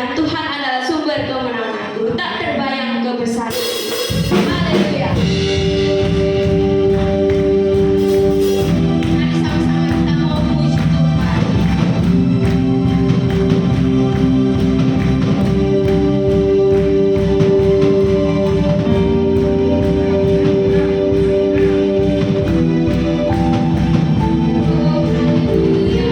haleluya. Tuhan adalah sumber kemenanganku, tak terbayang kebesaran. Haleluya. Mari sama-sama kita mau memuji Tuhan. Oh, haleluya.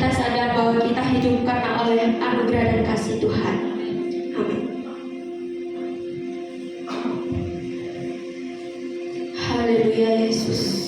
kita sadar bahwa kita hidup karena oleh anugerah dan kasih Tuhan. Amin. Haleluya Yesus.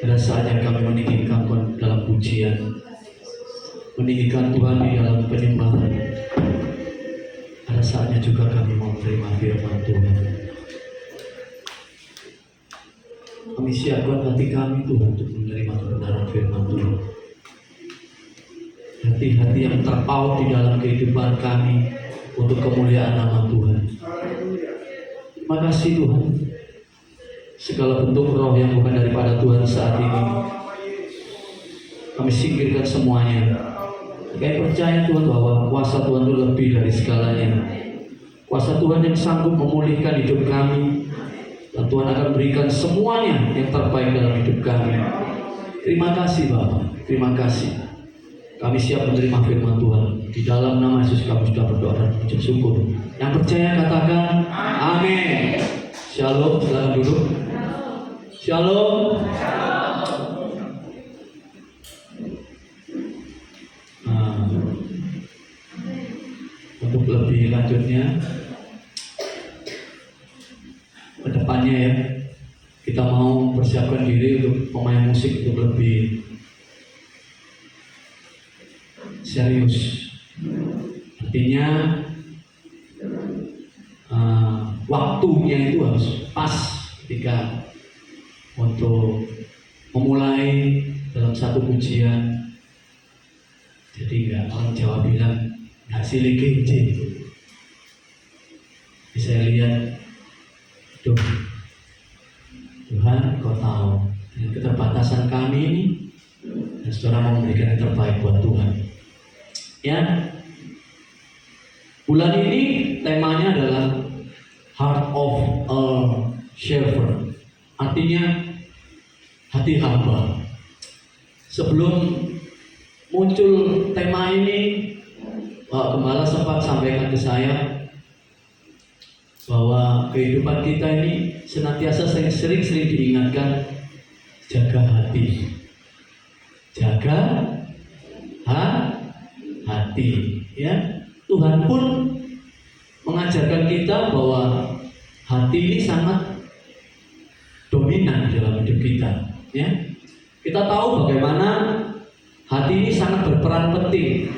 Pada saatnya kami meninggikan dalam pujian, meninggikan Tuhan di dalam penyembahan. Pada saatnya juga kami mau menerima firman Tuhan. Kami siapkan hati kami Tuhan untuk menerima kebenaran firman Tuhan. Hati-hati yang terpaut di dalam kehidupan kami untuk kemuliaan nama Tuhan. Terima kasih Tuhan. Segala bentuk roh yang bukan daripada Tuhan saat ini kami singkirkan semuanya. Kami percaya Tuhan bahwa kuasa Tuhan itu lebih dari segalanya. Kuasa Tuhan yang sanggup memulihkan hidup kami, dan Tuhan akan berikan semuanya yang terbaik dalam hidup kami. Terima kasih Bapa, terima kasih. Kami siap menerima firman Tuhan. Di dalam nama Yesus kami sudah berdoa dan mengucap syukur. Yang percaya katakan amin. Shalom, silakan duduk. Shalom. Nah, untuk lebih lanjutnya, ke depannya ya, kita mau persiapkan diri untuk pemain musik untuk lebih serius. Artinya waktunya itu harus pas ketika untuk memulai dalam satu pujian. Jadi nggak orang Jawa bilang hasilnya gede. Saya lihat, Tuhan Kau tahu dengan keterbatasan kami ini, dan saudara mau memberikan yang terbaik buat Tuhan. Ya, bulan ini temanya adalah Heart of a Shepherd, artinya hati hamba. Sebelum muncul tema ini, Pak Gembala sempat sampaikan ke saya bahwa kehidupan kita ini senantiasa sering diingatkan, jaga hati, jaga hati. Ya, Tuhan pun mengajarkan kita bahwa hati ini sangat dominan dalam hidup kita. Ya, kita tahu bagaimana hati ini sangat berperan penting.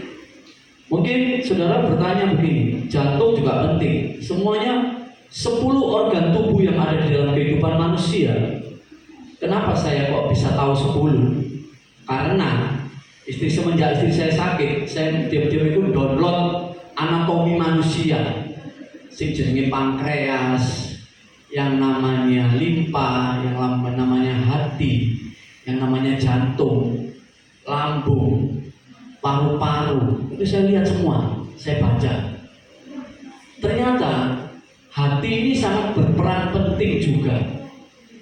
Mungkin saudara bertanya begini, jantung juga penting. Semuanya 10 organ tubuh yang ada di dalam kehidupan manusia. Kenapa saya kok bisa tahu 10? Karena semenjak istri saya sakit, saya diam-diam itu download anatomi manusia. Sing jenenge pankreas, yang namanya limpa, yang namanya hati, yang namanya jantung, lambung, paru-paru. Itu saya lihat semua, saya baca. Ternyata hati ini sangat berperan penting juga.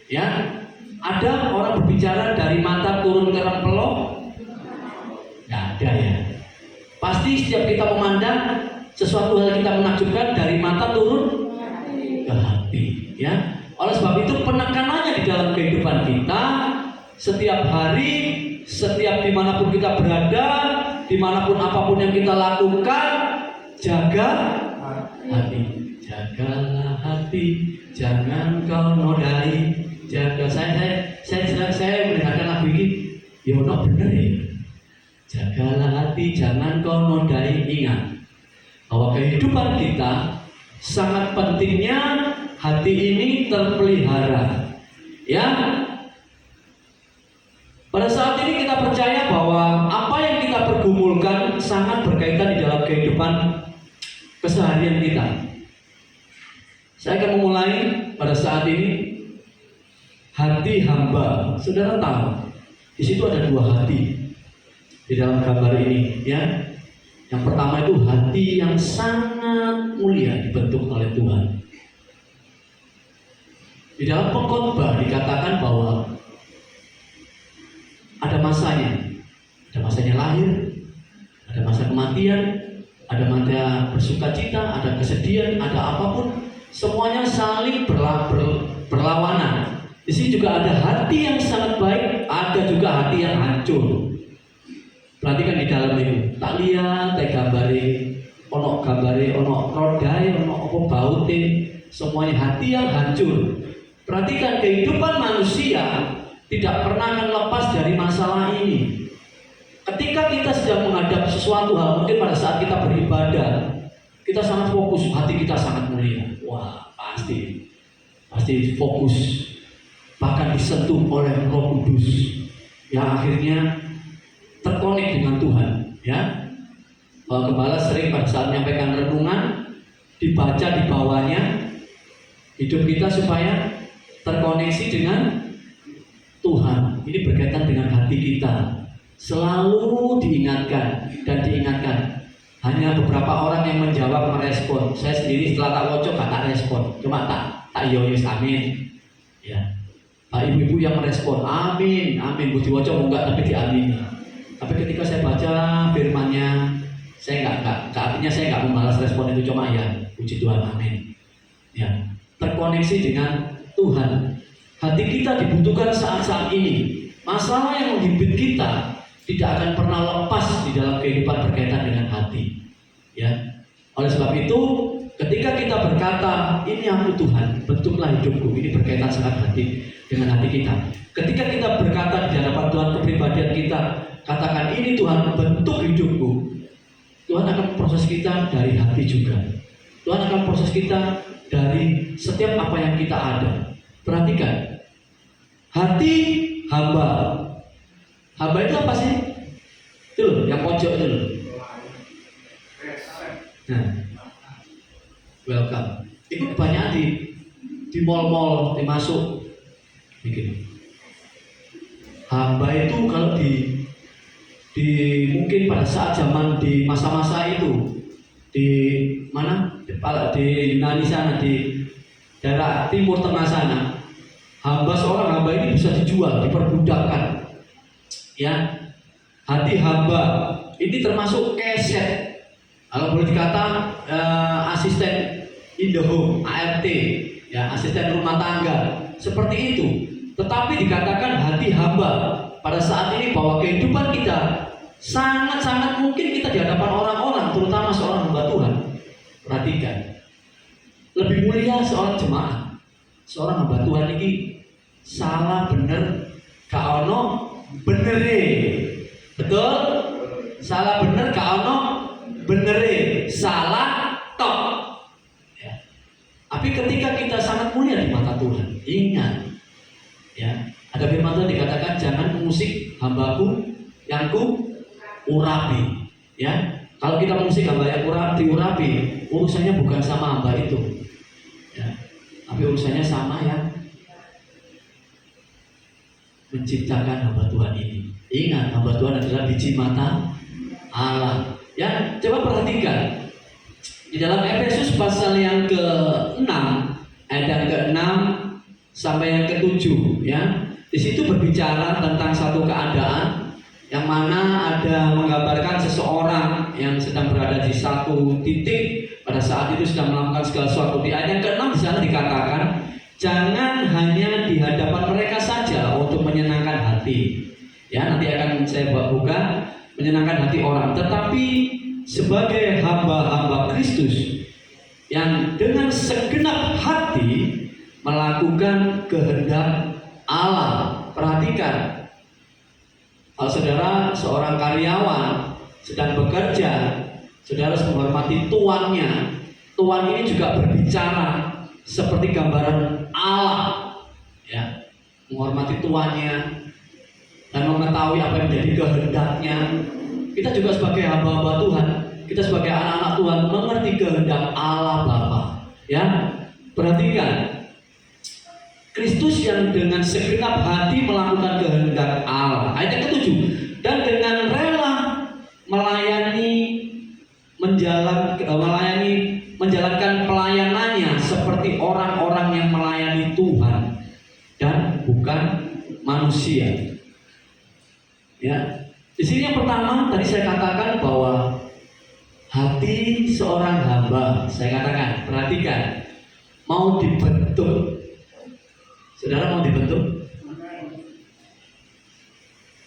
Ya, ada orang berbicara dari mata turun ke rempelok? Nggak ada ya. Pasti setiap kita memandang sesuatu hal kita menakjubkan dari mata turun ke hati. Ya, oleh sebab itu penekanannya di dalam kehidupan kita setiap hari, setiap dimanapun kita berada, dimanapun apapun yang kita lakukan, jaga hati. Jagalah hati, jangan kau nodai. Jaga saya mendengarkan lagu ini, ya benar ya. Jagalah hati, jangan kau nodai. Ingat bahwa kehidupan kita sangat pentingnya hati ini terpelihara. Ya, pada saat ini kita percaya bahwa apa yang kita pergumulkan sangat berkaitan di dalam kehidupan keseharian kita. Saya akan memulai pada saat ini hati hamba. Saudara tahu, di situ ada 2 hati di dalam gambar ini, ya. Yang pertama itu hati yang sangat mulia dibentuk oleh Tuhan. Di dalam pengkhotbah dikatakan bahwa ada masanya lahir, ada masa kematian, ada masa bersukacita, ada kesedihan, ada apapun. Semuanya saling berlawanan. Di sini juga ada hati yang sangat baik, ada juga hati yang hancur. Perhatikan di dalam itu. Tak lihat, tak gambari, ono gambari, ono rodai, ono apa baute. Semuanya hati yang hancur. Perhatikan kehidupan manusia tidak pernah akan lepas dari masalah ini. Ketika kita sedang menghadap sesuatu hal, mungkin pada saat kita beribadah, kita sangat fokus, hati kita sangat mulia. Wah, pasti fokus, bahkan disentuh oleh Roh Kudus, yang akhirnya terkonek dengan Tuhan. Ya, Gembala sering pada saat menyampaikan renungan, dibaca di bawahnya, hidup kita supaya terkoneksi dengan Tuhan. Ini berkaitan dengan hati kita. Selalu diingatkan dan diingatkan. Hanya beberapa orang yang menjawab, merespon. Saya sendiri setelah tak wocok gak tak respon, cuma tak yoyos amin. Ya, Pak ibu-ibu yang merespon amin, amin. Budi wocok enggak, tapi diamini. Tapi ketika saya baca firman-Nya, saya enggak artinya saya enggak membalas respon itu, cuma ya puji Tuhan, amin. Ya, terkoneksi dengan Tuhan. Hati kita dibutuhkan saat-saat ini. Masalah yang menghibit kita tidak akan pernah lepas di dalam kehidupan berkaitan dengan hati. Ya, oleh sebab itu, ketika kita berkata, ini aku Tuhan, bentuklah hidupku. Ini berkaitan sangat hati dengan hati kita. Ketika kita berkata di hadapan Tuhan kepribadian kita, katakan ini Tuhan, bentuk hidupku. Tuhan akan proses kita dari hati juga. Tuhan akan proses kita dari setiap apa yang kita ada. Perhatikan, hati hamba. Hamba itu apa sih? Itu loh, yang pojok itu loh. Nah, welcome. Itu banyak di mall-mall, dimasuk. Begini. Hamba itu kalau di mungkin pada saat zaman di masa-masa itu di mana? Di Yunani sana, di daerah Timur Tengah sana, seorang hamba ini bisa dijual, diperbudakkan. Ya, hati hamba ini termasuk keset, kalau boleh dikata asisten in the home, ART, ya, asisten rumah tangga, seperti itu. Tetapi dikatakan hati hamba pada saat ini bahwa kehidupan kita sangat-sangat mungkin kita di hadapan orang-orang, terutama seorang hamba Tuhan. Perhatikan, lebih mulia seorang jemaat, seorang hamba Tuhan ini salah bener gak ono benere, betul? Salah bener gak ono benere, salah tok. Ya. Tapi ketika kita sangat mulia di mata Tuhan, ingat, ya, ada firman Tuhan dikatakan jangan mengusik hambaku yang ku urapi. Ya, kalau kita mengusik hamba yang diurapi, urusannya bukan sama hamba itu, ya, tapi urusannya sama yang menciptakan hamba Tuhan ini. Ingat, hamba Tuhan adalah biji mata Allah. Ya, coba perhatikan di dalam Efesus pasal yang ke-6 ayat yang ke-6 sampai yang ke-7, ya. Di situ berbicara tentang satu keadaan yang mana ada menggambarkan seseorang yang sedang berada di satu titik pada saat itu sedang melakukan segala sesuatu. Di ayat yang ke-6 di sana dikatakan, jangan hanya di hadapan mereka saja untuk menyenangkan hati. Ya, nanti akan saya buka menyenangkan hati orang, tetapi sebagai hamba-hamba Kristus yang dengan segenap hati melakukan kehendak Allah. Perhatikan, kalau saudara seorang karyawan sedang bekerja, saudara harus menghormati tuannya. Tuan ini juga berbicara seperti gambaran Allah, ya, menghormati tuannya dan mengetahui apa yang menjadi kehendaknya. Kita juga sebagai hamba-hamba Tuhan, kita sebagai anak-anak Tuhan mengerti kehendak Allah Bapa. Ya, perhatikan, Kristus yang dengan segenap hati melakukan kehendak Allah. Ayat yang ke-7, dan dengan rela menjalankan pelayanannya seperti orang-orang yang melayani Tuhan dan bukan manusia. Ya, di sini yang pertama tadi saya katakan bahwa hati seorang hamba, saya katakan, perhatikan, mau dibentuk. Saudara mau dibentuk?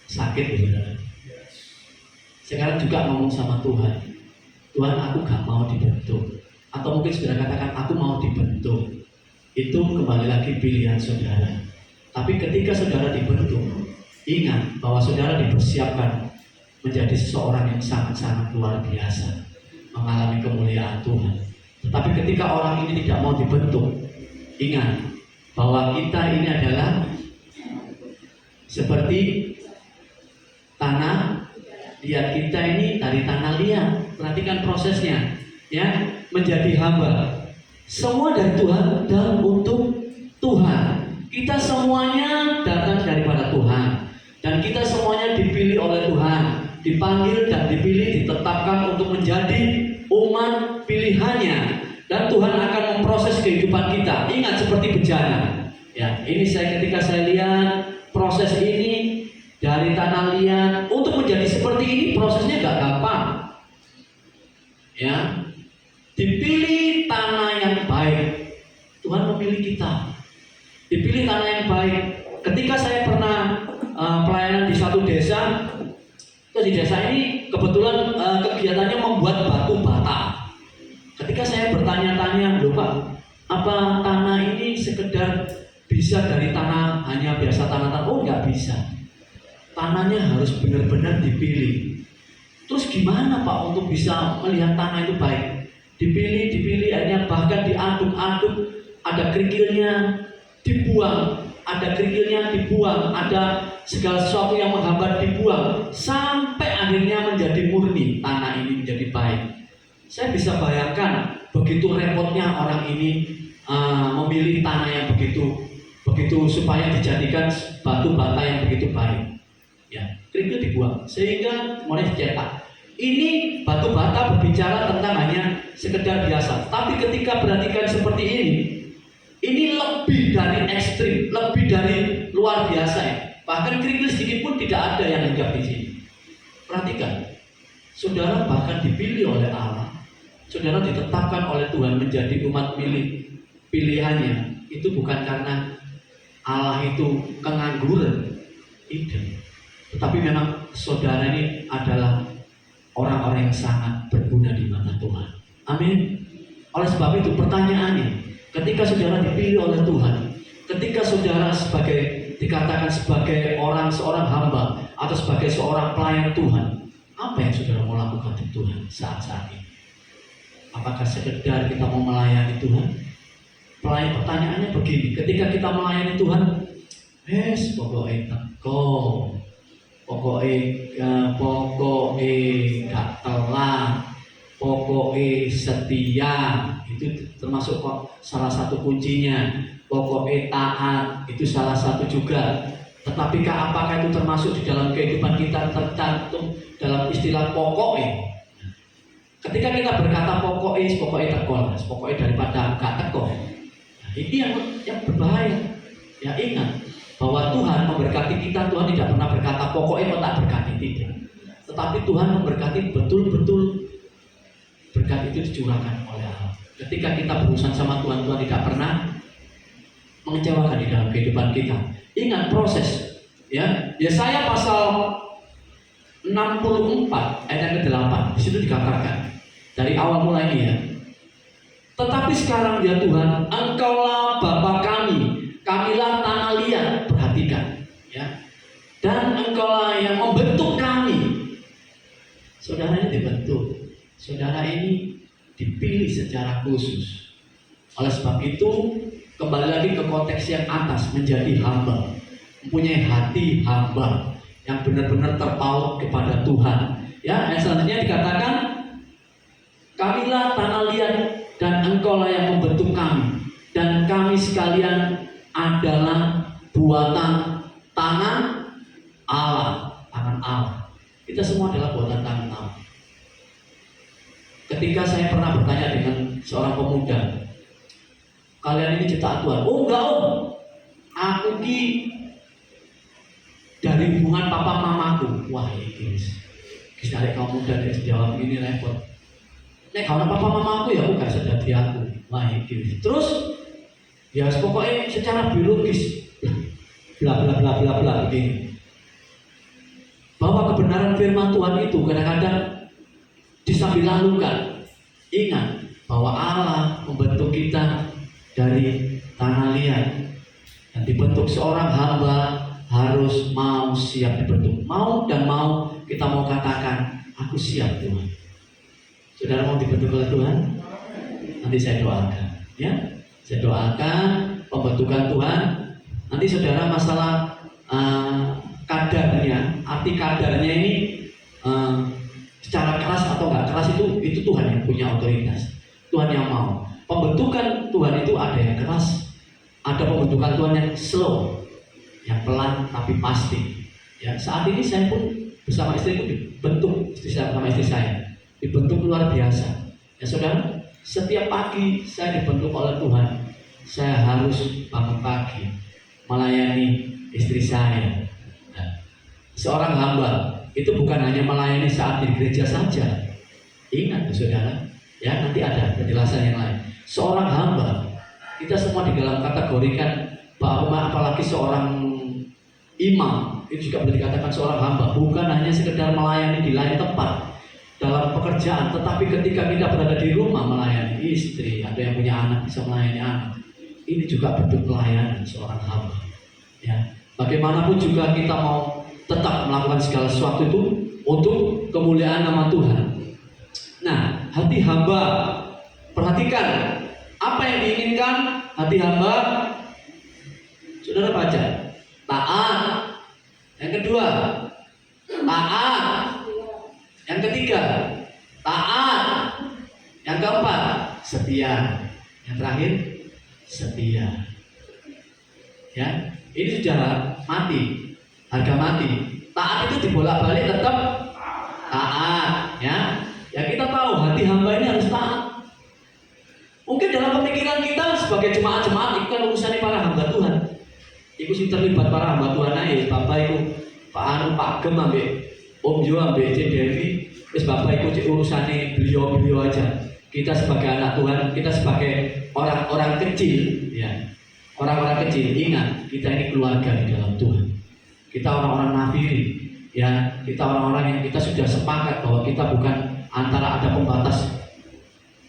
Sakit ya, saudara. Sekarang juga ngomong sama Tuhan, Tuhan, aku gak mau dibentuk. Atau mungkin saudara katakan, aku mau dibentuk. Itu kembali lagi pilihan saudara. Tapi ketika saudara dibentuk, ingat bahwa saudara dipersiapkan menjadi seseorang yang sangat-sangat luar biasa, mengalami kemuliaan Tuhan. Tetapi ketika orang ini tidak mau dibentuk, ingat bahwa kita ini adalah seperti tanah liat. Kita ini dari tanah liat. Perhatikan prosesnya, ya, menjadi hamba. Semua dari Tuhan dan untuk Tuhan. Kita semuanya datang daripada Tuhan, dan kita semuanya dipilih oleh Tuhan, dipanggil dan dipilih, ditetapkan untuk menjadi umat pilihannya, dan Tuhan akan memproses kehidupan kita. Ingat seperti bejana. Ya, ini ketika saya lihat proses ini dari tanah liat untuk menjadi seperti ini, prosesnya gak gampang. Ya, dipilih tanah yang baik. Tuhan memilih kita. Dipilih tanah yang baik. Ketika saya pernah pelayanan di satu desa, di desa ini kebetulan kegiatannya membuat batu bata. Ketika saya bertanya-tanya, loh Pak, apa tanah ini sekedar bisa dari tanah hanya biasa tanah? Oh, nggak bisa. Tanahnya harus benar-benar dipilih. Terus gimana Pak untuk bisa melihat tanah itu baik? Dipilih, akhirnya bahkan diaduk-aduk, ada kerikilnya, dibuang, ada kerikilnya dibuang, ada segala sesuatu yang menghambat dibuang, sampai akhirnya menjadi murni, tanah ini menjadi baik. Saya bisa bayangkan begitu repotnya orang ini memilih tanah yang begitu supaya dijadikan batu bata yang begitu baik. Ya, kerikil dibuang sehingga mulai dicetak. Ini batu bata berbicara tentang hanya sekedar biasa, tapi ketika perhatikan seperti ini lebih dari ekstrim, lebih dari luar biasa ya. Bahkan kerikil sedikit pun tidak ada yang hinggap di sini. Perhatikan, saudara bahkan dipilih oleh Allah, saudara ditetapkan oleh Tuhan menjadi umat pilihannya. Itu bukan karena Allah itu kengangguran, tidak. Tetapi memang saudara ini adalah orang-orang yang sangat berguna di mata Tuhan. Amin. Oleh sebab itu pertanyaannya, ketika saudara dipilih oleh Tuhan, ketika saudara dikatakan sebagai seorang hamba atau sebagai seorang pelayan Tuhan, apa yang saudara mau lakukan di Tuhan saat ini? Apakah sekedar kita mau melayani Tuhan? Pertanyaannya begini, ketika kita melayani Tuhan, pokoknya teko, pokoknya gak telat, pokoknya setia, itu termasuk salah satu kuncinya. Pokoknya taat, itu salah satu juga. Tetapi apakah itu termasuk di dalam kehidupan kita, tercantum dalam istilah pokoknya? Ketika kita berkata pokoknya teko, pokoknya daripada gak teko, nah, ini yang berbahaya. Ya, ingat bahwa Tuhan memberkati kita. Tuhan tidak pernah berkata pokoknya kau tak berkati, tidak. Tetapi Tuhan memberkati betul-betul. Berkat itu dicurahkan oleh Allah. Ketika kita berurusan sama Tuhan, Tuhan tidak pernah mengecewakan di dalam kehidupan kita. Ingat proses, ya. Yesaya pasal 64 ayat yang ke-8, di situ dikatakan dari awal mulai ya. Tetapi sekarang ya Tuhan, Engkaulah Bapa kami, kamilah tanah liat. Perhatikan, ya. Dan Engkaulah yang membentuk kami. Saudara ini dibentuk. Saudara ini dipilih secara khusus. Oleh sebab itu, kembali lagi ke konteks yang atas, menjadi hamba, mempunyai hati hamba yang benar-benar terpaut kepada Tuhan. Ya, ayat selanjutnya dikatakan, kamilah tanah liat dan Engkaulah yang membentuk kami, dan kami sekalian adalah buatan tangan Allah. Tangan Allah. Kita semua adalah buatan tangan Allah. Ketika saya pernah bertanya dengan seorang pemuda, kalian ini ciptaan Tuhan? Oh enggak om, aku dari hubungan papa mamaku. Wah ini guys, dari kaum muda dia jawab ini repot. Nek kalau papa mamaku ya aku gak sadar di aku. Wah ini terus ya pokoknya secara biologis bla bla bla bla bla begini. Bahwa kebenaran firman Tuhan itu kadang-kadang disambil lalukan. Ingat bahwa Allah membentuk kita dari tanah liat, Dan dibentuk seorang hamba harus mau siap dibentuk. Mau dan mau, kita mau katakan, aku siap Tuhan. Saudara mau dibentuk oleh Tuhan? Nanti saya doakan, ya. Saya doakan pembentukan Tuhan. Nanti saudara masalah kadarnya, arti kadarnya ini secara keras atau nggak keras itu Tuhan yang punya otoritas. Tuhan yang mau. Pembentukan Tuhan itu ada yang keras, ada pembentukan Tuhan yang slow, yang pelan tapi pasti. Ya, saat ini saya pun bersama istriku dibentuk, sama istri saya dibentuk luar biasa. Ya saudara, setiap pagi saya dibentuk oleh Tuhan. Saya harus bangun pagi melayani istri saya. Nah, seorang hamba itu bukan hanya melayani saat di gereja saja. Ingat saudara, ya nanti ada penjelasan yang lain. Seorang hamba, kita semua di dalam kategorikan bahwa apalagi seorang imam itu juga boleh dikatakan seorang hamba, bukan hanya sekedar melayani di lain tempat dalam pekerjaan, tetapi ketika kita berada di rumah melayani istri, ada yang punya anak bisa melayani anak. Ini juga bentuk pelayanan seorang hamba. Ya, bagaimanapun juga kita mau tetap melakukan segala sesuatu itu untuk kemuliaan nama Tuhan. Nah, hati hamba, perhatikan apa yang diinginkan hati hamba. Saudara baca, taat. Yang kedua, taat. Yang ketiga, taat. Yang keempat, setia. Yang terakhir, setia. Ya, ini sudah mati, harga mati. Taat itu dibolak-balik tetap taat, ya. Ya kita tahu hati hamba ini harus taat. Mungkin dalam pemikiran kita sebagai jemaat-jemaat itu kan urusannya para hamba Tuhan. Iku sih terlibat para hamba Tuhan aja. Bapak itu Pak Anu, Pak Gem ambek Om Jo ambek Cik Devi. Terus Bapak itu urusannya beliau aja. Kita sebagai anak Tuhan, kita sebagai orang-orang kecil, ya. Orang-orang kecil, ingat kita ini keluarga di dalam Tuhan. Kita orang-orang nafiri, ya. Kita orang-orang yang kita sudah sepakat bahwa kita bukan antara ada pembatas.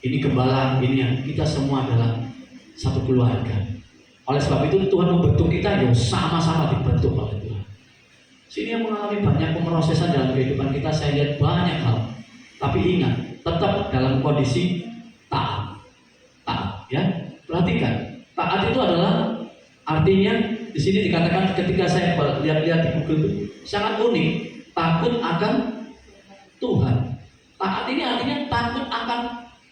Ini gembala, ini yang kita semua adalah satu keluarga. Oleh sebab itu Tuhan membentuk kita, ya sama-sama dibentuk oleh Tuhan. Sini yang mengalami banyak pemrosesan dalam kehidupan kita, saya lihat banyak hal. Tapi ingat, tetap dalam kondisi taat, ya. Perhatikan, taat itu adalah artinya di sini dikatakan ketika saya lihat-lihat di Google itu sangat unik, takut akan Tuhan. Taat ini artinya takut akan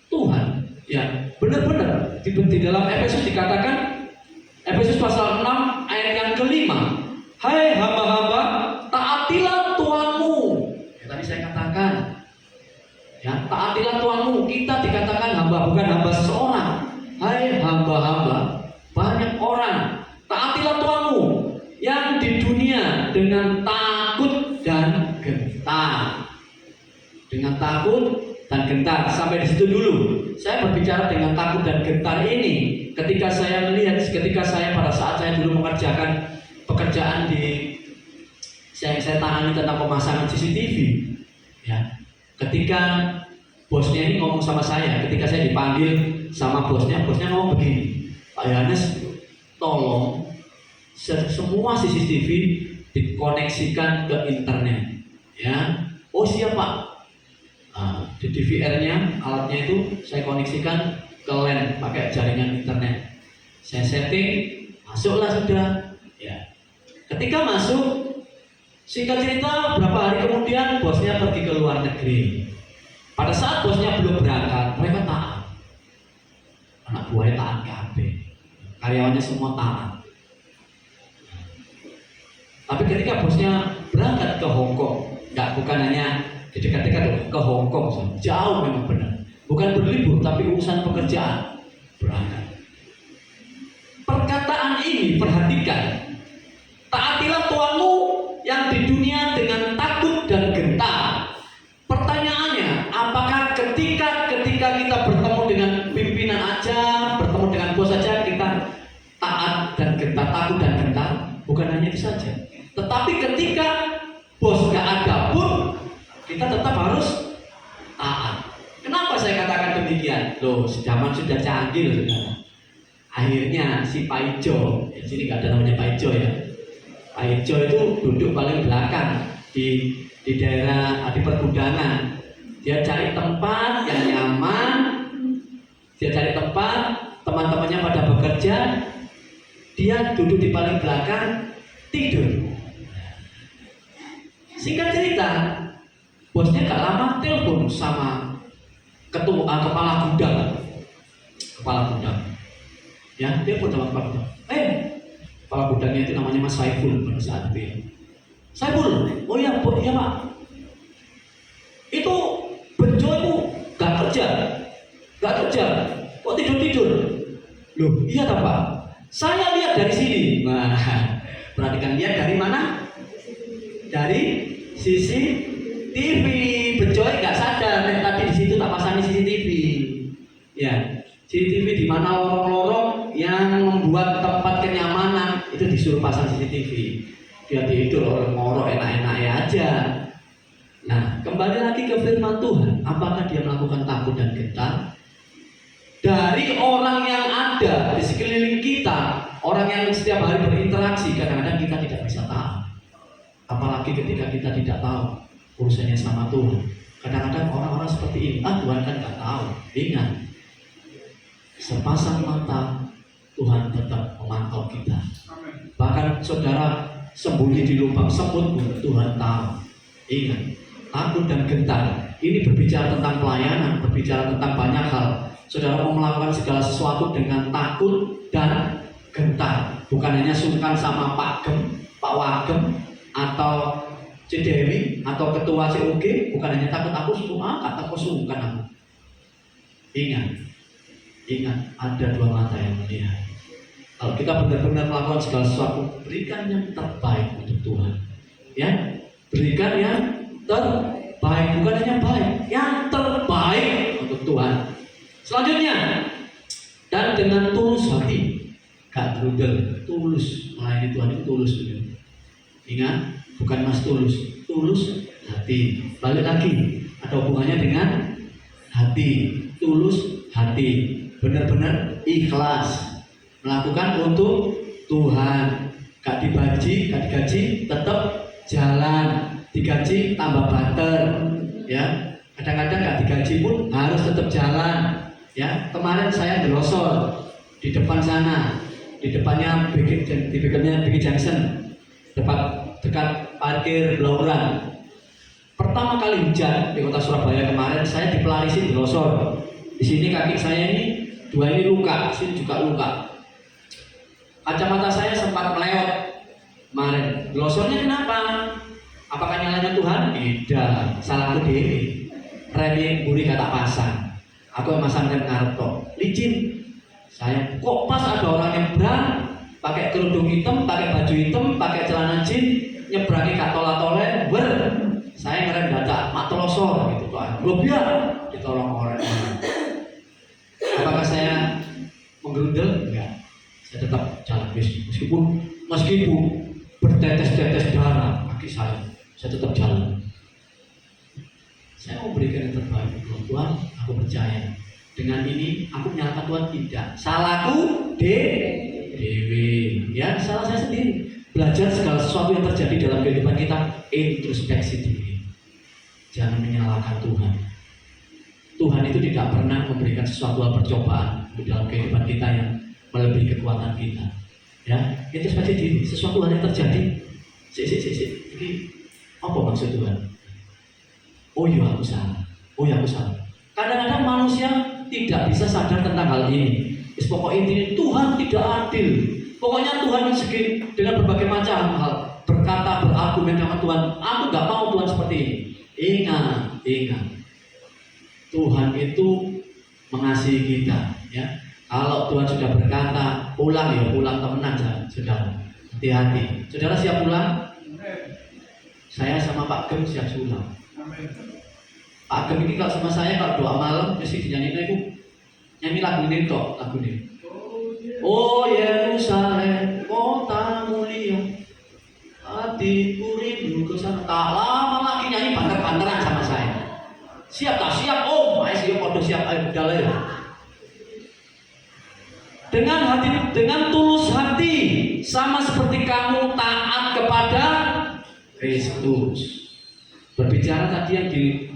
Tuhan, ya. Benar-benar di dalam Efesus dikatakan, Efesus pasal 6 ayat yang kelima, hai hamba-hamba, taatilah Tuhanmu. Ya, tadi saya katakan, ya, taatilah Tuhanmu. Kita dikatakan hamba, bukan hamba seseorang. Hai hamba-hamba, banyak orang. Taatilah Tuhanmu yang di dunia dengan takut dan gentar. Dengan takut dan gentar. Sampai di situ dulu. Saya berbicara dengan takut dan gentar ini ketika saya melihat, ketika saya pada saat saya dulu mengerjakan pekerjaan di saya tangani tentang pemasangan CCTV, ya. Ketika bosnya ini ngomong sama saya, ketika saya dipanggil sama bosnya ngomong begini, Pak Yohanes, tolong semua CCTV dikoneksikan ke internet, ya. Oh siap Pak. Di DVR-nya, alatnya itu saya koneksikan ke LAN pakai jaringan internet. Saya setting, masuklah sudah. Ya. Ketika masuk, singkat cerita, berapa hari kemudian bosnya pergi ke luar negeri. Pada saat bosnya belum berangkat, mereka taat. Anak buahnya taat KB, karyawannya semua taat. Tapi ketika bosnya berangkat ke Hong Kong, bukan hanya di dekat-dekat ke Hong Kong, jauh memang benar. Bukan berlibur, tapi urusan pekerjaan berangkat. Perkataan ini perhatikan, taatilah Tuhanmu yang di dunia dengan takut dan gentar. Pertanyaannya, apakah ketika kita bertemu dengan pimpinan aja, bertemu dengan bos saja kita taat dan gentar, takut dan gentar? Bukan hanya itu saja, tetapi ketika bos gak ada pun kita tetap harus taat. Kenapa saya katakan demikian? Loh, zaman sudah canggih loh saudara. Akhirnya si Pak Ijo, di sini nggak ada namanya Pak Ijo ya. Pak Ijo itu duduk paling belakang di daerah di pergudangan. Dia cari tempat yang nyaman, dia cari tempat, teman-temannya pada bekerja, dia duduk di paling belakang tidur. Singkat cerita, bosnya gak lama telepon sama kepala gudang, ya telepon sama kepala gudang. Kepala gudangnya itu namanya Mas Saiful pada saat itu ya. Saiful, oh iya Pak, itu Bejo itu gak kerja, kok tidur? Loh iya tak Pak, saya lihat dari sini. Nah, perhatikan, lihat dari mana? Dari CCTV. Bejoy nggak sadar tadi di situ tak pasangi CCTV. Ya, CCTV di mana lorong-lorong yang membuat tempat kenyamanan itu disuruh pasang CCTV. Dia tidur orang-orang enak-enak aja. Nah, kembali lagi ke firman Tuhan. Apakah dia melakukan takut dan gentar? Dari orang yang ada di sekeliling kita, orang yang setiap hari berinteraksi, kadang-kadang kita tidak bisa tahu. Apalagi ketika kita tidak tahu urusannya sama Tuhan. Kadang-kadang orang-orang seperti ini, Tuhan kan nggak tahu. Ingat, sepasang mata Tuhan tetap memantau kita. Bahkan saudara sembunyi di lubang semut pun Tuhan tahu. Ingat, takut dan gentar ini berbicara tentang pelayanan, berbicara tentang banyak hal. Saudara mau melakukan segala sesuatu dengan takut dan gentar, bukan hanya sungkan sama Pak Wagem atau Cidewi atau ketua CUG, bukan hanya takut aku sungkan aku. Ingat, ada dua mata yang melihat. Kalau kita benar-benar melakukan segala sesuatu, berikan yang terbaik untuk Tuhan. Ya, berikan yang terbaik, bukan hanya baik, yang terbaik untuk Tuhan. Selanjutnya, dan dengan tulus hati, gak berudel, tulus melayani Tuhan itu tulus. Ingat, bukan mas tulus hati. Balik lagi, ada hubungannya dengan hati, tulus hati, benar-benar ikhlas melakukan untuk Tuhan. Gak digaji, tetap jalan. Digaji tambah banter, ya. Kadang-kadang gak digaji pun harus tetap jalan. Ya, kemarin saya ngelosor di depan sana, di depannya Bukit Junction, dekat parkir Blauran. Pertama kali hujan di kota Surabaya kemarin, saya dipelarisin ngelosor. Di sini kaki saya ini dua ini luka, sini juga luka. Kacamata saya sempat meleot kemarin. Ngelosornya kenapa? Apakah nyalanya Tuhan? Tidak, salahku dewi. Remi buri kata pasang. Aku yang masang rem ngarep tok, licin. Saya kok pas ada orang nyebrang pakai kerudung hitam, pakai baju hitam, pakai celana jeans, nyebrangi katol-tole, saya ngerem dadak, mak telosor gitu kan. Belum biar ditolong orang. Apakah saya menggerundel? Enggak. Saya tetap jalan meskipun bertetes-tetes darah kaki saya tetap jalan. Saya mau berikan yang terbaik untuk Tuhan. Aku percaya dengan ini aku menyalahkan Tuhan tidak. Salahku dewi. Ya, salah saya sendiri. Belajar segala sesuatu yang terjadi dalam kehidupan kita, introspeksi diri. Jangan menyalahkan Tuhan. Tuhan itu tidak pernah memberikan sesuatu hal percobaan di dalam kehidupan kita yang melebihi kekuatan kita. Ya, introspeksi diri. Sesuatu hal yang terjadi. Ini apa maksud Tuhan? Oh iya aku salah. Kadang-kadang manusia tidak bisa sadar tentang hal ini. Pokoknya intinya Tuhan tidak adil. Pokoknya Tuhan dengan berbagai macam hal berkata, berargumen sama Tuhan. Aku nggak mau Tuhan seperti ini. Ingat. Tuhan itu mengasihi kita. Ya. Kalau Tuhan sudah berkata pulang, ya pulang temenan saudara. Hati-hati. Saudara siap pulang? Saya sama Pak Gem siap pulang. Pak Gem ini kalau sama saya kalau doa malam mesti dinyanyiin itu nyanyi lagu ini toh, lagu ini. Oh Yerusalem, kota mulia, hatiku rindu ke sana. Tak lama lagi nyanyi banter-banteran sama saya. Siap tak siap? Oh, ayo siap, siap, ayo udah lah. dengan tulus hati, sama seperti kamu taat kepada Kristus. Berbicara tadi yang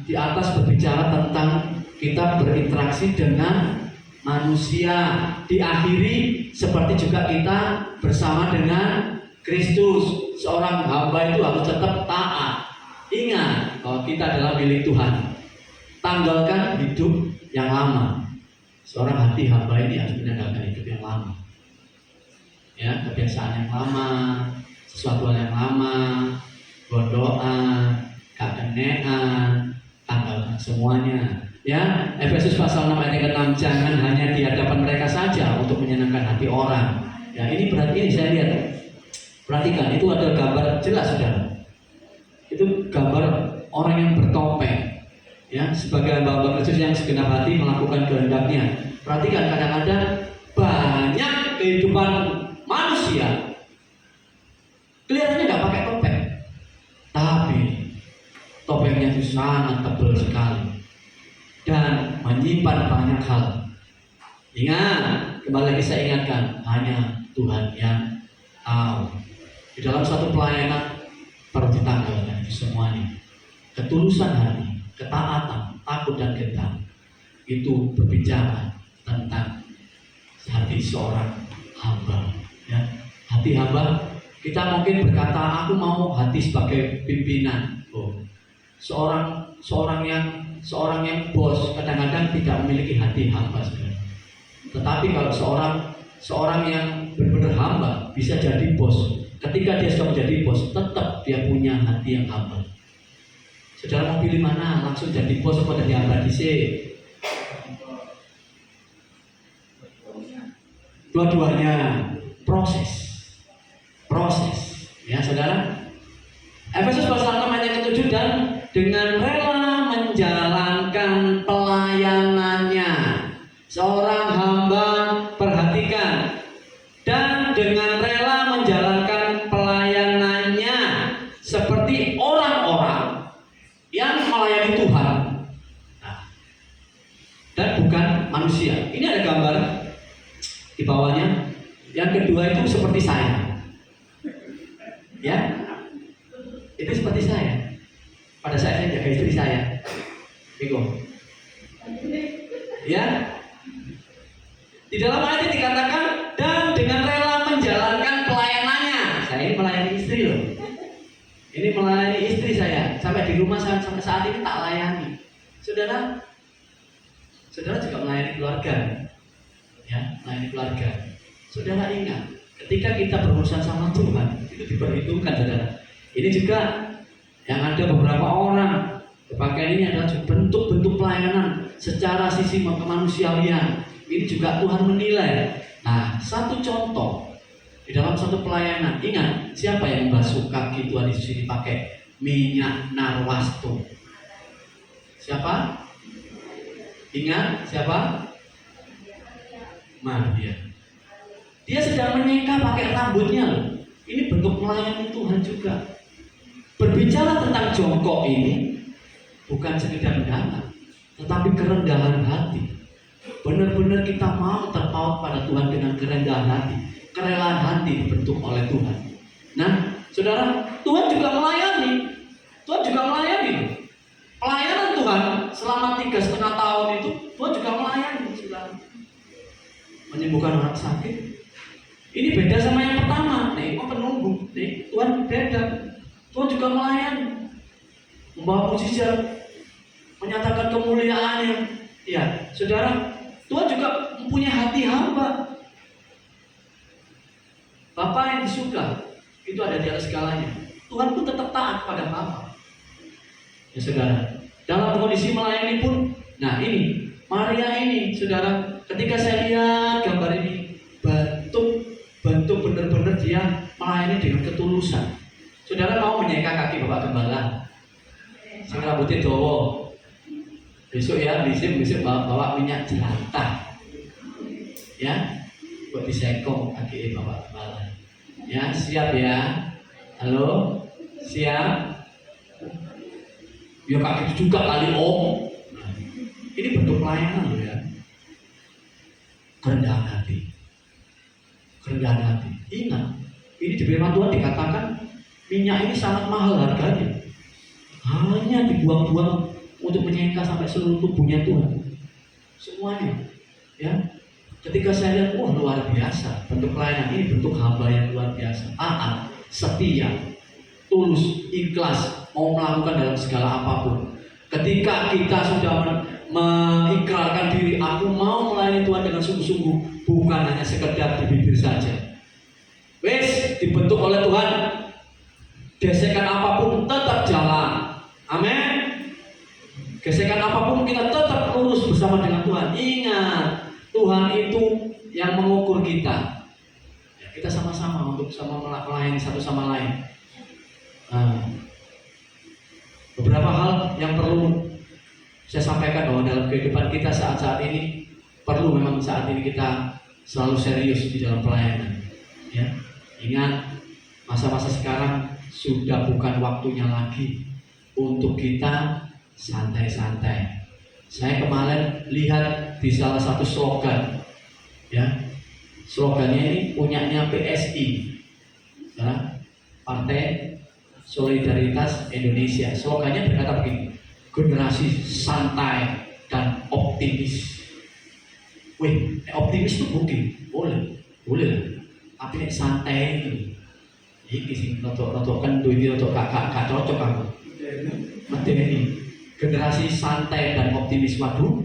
di atas berbicara tentang kita berinteraksi dengan manusia, diakhiri seperti juga kita bersama dengan Kristus. Seorang hamba itu harus tetap taat. Ingat bahwa kita adalah milik Tuhan. Tanggalkan hidup yang lama. Seorang hati hamba ini harus meninggalkan hidup yang lama. Ya, kebiasaan yang lama, sesuatu yang lama, berdoa, kekenean, tanggalkan semuanya. Ya, Efesus pasal 6 ayat 6, jangan hanya di hadapan mereka saja untuk menyenangkan hati orang. Ya, ini berarti ini saya lihat. Perhatikan, itu ada gambar jelas Saudara. Itu gambar orang yang bertopeng. Ya, sebagai hamba Kristus yang segenap hati melakukan kehendaknya. Perhatikan, kadang-kadang banyak kehidupan manusia kelihatannya nggak pakai topeng, tapi topengnya itu sangat tebal sekali dan menyimpan banyak hal. Ingat, kembali lagi saya ingatkan, hanya Tuhan yang tahu. Di dalam satu pelayanan perlu ditanggalkan semuanya. Ketulusan hati, ketaatan, takut dan gentar itu berbicara tentang hati seorang hamba. Ya, hati hamba, kita mungkin berkata, aku mau hati sebagai pimpinan. Oh, seorang yang bos kadang-kadang tidak memiliki hati hamba sebenarnya. Tetapi kalau seorang yang benar-benar hamba bisa jadi bos. Ketika dia sudah menjadi bos, tetap dia punya hati yang hamba. Saudara mau pilih mana? Langsung jadi bos atau jadi hamba dhisik? Dua-duanya proses. Ya saudara. Efesus pasal 6 ayat 7, dan dengan rela menjalankan pelayanannya. Seorang hamba, perhatikan, dan dengan rela menjalankan pelayanannya seperti orang-orang yang melayani Tuhan. Nah, dan bukan manusia. Ini ada gambar di bawahnya. Yang kedua itu seperti saya. Ya, itu seperti saya. Pada saat saya jaga istri saya, Biko. Ya, di dalam ayat ini dikatakan, dan dengan rela menjalankan pelayanannya. Saya ini melayani istri loh. Ini melayani istri saya. Sampai di rumah sampai saat ini tak layani. Saudara juga melayani keluarga. Ya, melayani keluarga. Saudara ingat, ketika kita berurusan sama Tuhan, itu diperhitungkan saudara. Ini juga yang ada beberapa orang kepakaian ini adalah bentuk-bentuk pelayanan secara sisi kemanusiaan. Ini juga Tuhan menilai. Nah, satu contoh di dalam satu pelayanan, ingat siapa yang membasuh kaki Tuhan Yesus ini pakai minyak narwastu? Siapa? Ingat siapa? Maria. Dia sedang menyeka pakai rambutnya loh. Ini bentuk melayani Tuhan juga. Berbicara tentang jongkok ini bukan sekedar datang, tetapi kerendahan hati. Benar-benar kita mau terpaut pada Tuhan dengan kerendahan hati, kerelaan hati dibentuk oleh Tuhan. Nah, saudara, Tuhan juga melayani. Tuhan juga melayani. Pelayanan Tuhan selama 3,5 tahun itu, Tuhan juga melayani, saudara. Menyembuhkan orang sakit. Ini beda sama yang pertama. Nih, penunggu. Nih, Tuhan beda. Tuhan juga melayani, membawa mujizat, menyatakan kemuliaannya. Ya, saudara, Tuhan juga mempunyai hati hamba. Bapa yang disuka itu ada di atas segalanya. Tuhan pun tetap taat pada Bapa. Ya saudara, dalam kondisi melayani pun, nah ini Maria ini, saudara, ketika saya lihat gambar ini, bentuk benar-benar dia melayani dengan ketulusan. Saudara mau menyeka kaki Bapak Gembala, sing rambutnya dawa. Besok ya, besok bawa minyak jelantah. Ya, buat diseko kaki Bapak Gembala. Ya, siap ya. Halo, siap. Ya kaki juga kali om. Nah, ini bentuk pelayanan loh ya. Kerendahan hati. kerendahan hati. Ingat, ini di firman Tuhan dikatakan minyak ini sangat mahal harganya. Hanya dibuang-buang untuk menyeka sampai seluruh tubuhnya Tuhan. Semuanya. Ya. Ketika saya lihat, wah luar biasa. Bentuk pelayanan ini bentuk hamba yang luar biasa. Taat, setia, tulus, ikhlas, mau melakukan dalam segala apapun. Ketika kita sudah mengikrarkan diri, aku mau melayani Tuhan dengan sungguh-sungguh, bukan hanya sekedar di bibir saja. Wes dibentuk oleh Tuhan, gesekan apapun tetap jalan. Amin. Gesekan apapun kita tetap lurus bersama dengan Tuhan. Ingat, Tuhan itu yang mengukur kita. Ya, kita sama-sama untuk sama melayani satu sama lain. Beberapa hal yang perlu saya sampaikan bahwa dalam kehidupan kita saat-saat ini perlu memang saat ini kita selalu serius di dalam pelayanan. Ya, ingat masa-masa sekarang sudah bukan waktunya lagi untuk kita santai-santai. Saya kemarin lihat di salah satu slogan, ya, slogannya ini punyanya PSI, ya, Partai Solidaritas Indonesia. Slogannya berkata begini, generasi santai dan optimis. Wih, optimis itu boleh, tapi nek santai itu, ini sih, rotok kan duit rotok gak cocok aku. Ini generasi santai dan optimis. Waduh,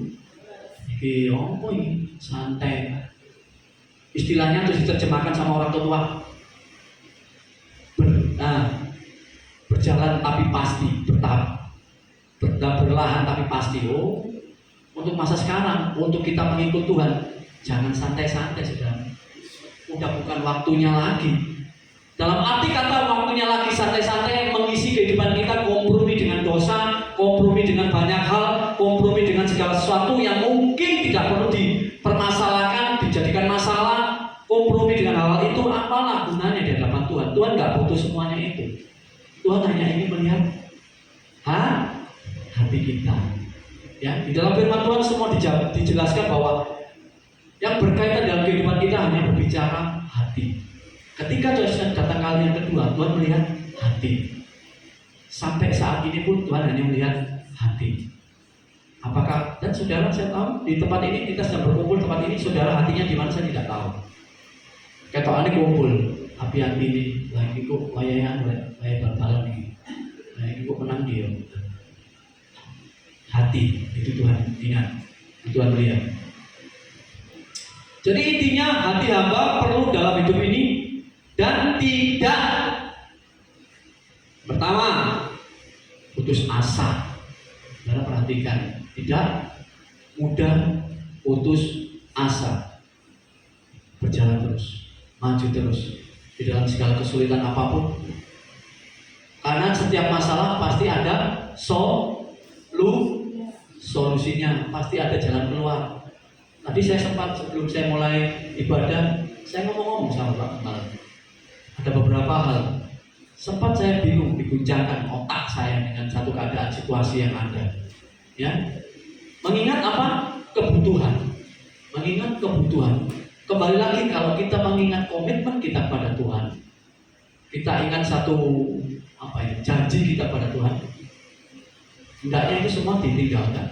ini apa ini santai? Istilahnya terus diterjemahkan sama orang tua. Berjalan tapi pasti, bertahap, berlahan tapi pasti. Oh, untuk masa sekarang, untuk kita mengikut Tuhan, jangan santai-santai saudara. Udah bukan waktunya lagi. Dalam arti kata waktunya lagi santai-santai mengisi kehidupan kita, kompromi dengan dosa, kompromi dengan banyak hal, kompromi dengan segala sesuatu yang mungkin tidak perlu dipermasalahkan, dijadikan masalah, kompromi dengan hal itu, apalah gunanya di hadapan Tuhan. Tuhan nggak butuh semuanya itu. Tuhan hanya ingin melihat hati kita. Ya, di dalam firman Tuhan semua dijelaskan bahwa yang berkaitan dalam kehidupan kita hanya berbicara hati. Ketika Tuhan datang kali yang kedua, Tuhan melihat hati. Sampai saat ini pun Tuhan hanya melihat hati. Apakah, dan saudara saya tahu di tempat ini kita sedang berkumpul tempat ini, saudara hatinya di mana saya tidak tahu. Ketokane kumpul, api-api ini lagi kok wayahan bal-balan ini. Lagi kok menang dia. Hati itu Tuhan ingat, itu Tuhan melihat. Jadi intinya hati hamba perlu dalam hidup ini dan tidak, pertama, putus asa. Saudara perhatikan, tidak mudah putus asa, berjalan terus, maju terus di dalam segala kesulitan apapun. Karena setiap masalah pasti ada solusinya, pasti ada jalan keluar. Tadi saya sempat sebelum saya mulai ibadah, saya ngomong sama Pak Kepala. Ada beberapa hal sempat saya bingung, diguncangkan otak saya dengan satu keadaan situasi yang ada. Ya, mengingat apa? Kebutuhan. Kembali lagi kalau kita mengingat komitmen kita pada Tuhan, kita ingat satu janji kita pada Tuhan. Hendaknya itu semua ditinggalkan.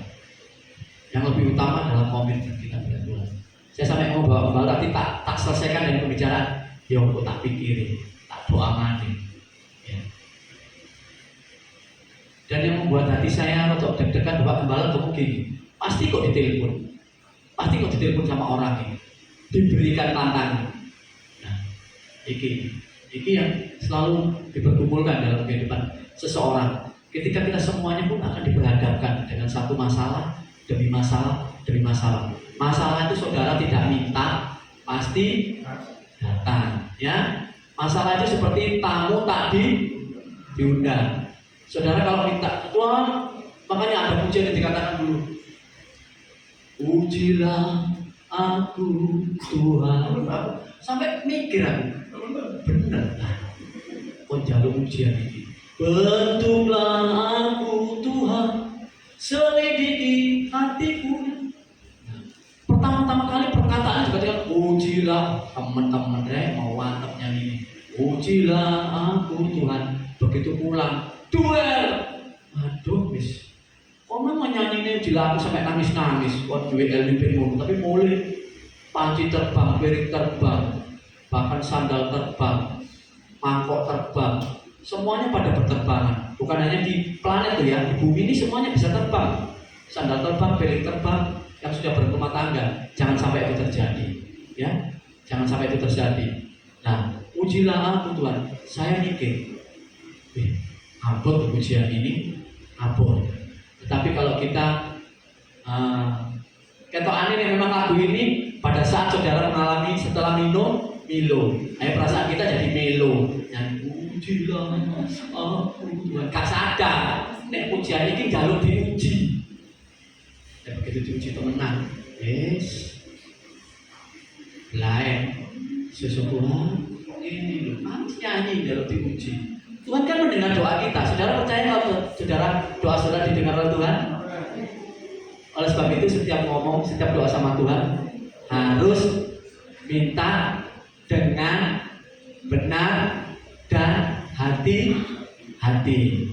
Yang lebih utama adalah komitmen kita pada Tuhan. Saya sampai mau bawa tadi tak selesaikan dari pembicaraan. Ya aku tak pikirin, tak doa mandi. Ya. Dan yang membuat hati saya untuk deg-degan Bapak Gembala ngomong gini, pasti kok ditelepon sama orang ini, diberikan tantangan. Nah, iki yang selalu diperkumpulkan dalam kehidupan seseorang. Ketika kita semuanya pun akan diperhadapkan dengan satu masalah demi masalah. Masalah itu saudara tidak minta, pasti datang, ya. Masalah itu seperti tamu tak diundang. Saudara kalau minta Tuhan, makanya ada pujian yang dikatakan dulu. Ujilah aku Tuhan. Sampai mikir aku, bener. Kok jalur ujian ini? Bentuklah aku Tuhan, selidiki hatiku. Pertama-tama kali perkataan juga dengan uji Ujilah teman-teman mau mantap nyanyi. Ujilah aku Tuhan. Begitu pulang, duel. Aduh, wis. Kok memang nyanyi ini ujilah aku sampai nangis-nangis. Kok duel tapi mulai panci terbang, piring terbang, bahkan sandal terbang, mangkok terbang. Semuanya pada berterbangan. Bukan hanya di planet tuh ya, di bumi ini semuanya bisa terbang. Sandal terbang, piring terbang. Yang sudah berumah tangga, jangan sampai itu terjadi, ya, jangan sampai itu terjadi. Nah, ujilah aku Tuhan. Saya mikir, abot ujian ini, abot. Tetapi kalau kita ketokan ini memang lagu ini pada saat saudara mengalami setelah minum milo, perasaan kita jadi melo. Yang ujilah aku Tuhan, gak sadar, nek ujian ini jalur diuji. Dan begitu diuji temenan, yes, lain, sesungguhnya ini loh, harus nyanyi kalau diuji. Tuhan kan mendengar doa kita. Saudara percaya kalau saudara doa saudara didengar oleh Tuhan? Oleh sebab itu setiap ngomong, setiap doa sama Tuhan harus minta dengan benar dan hati-hati.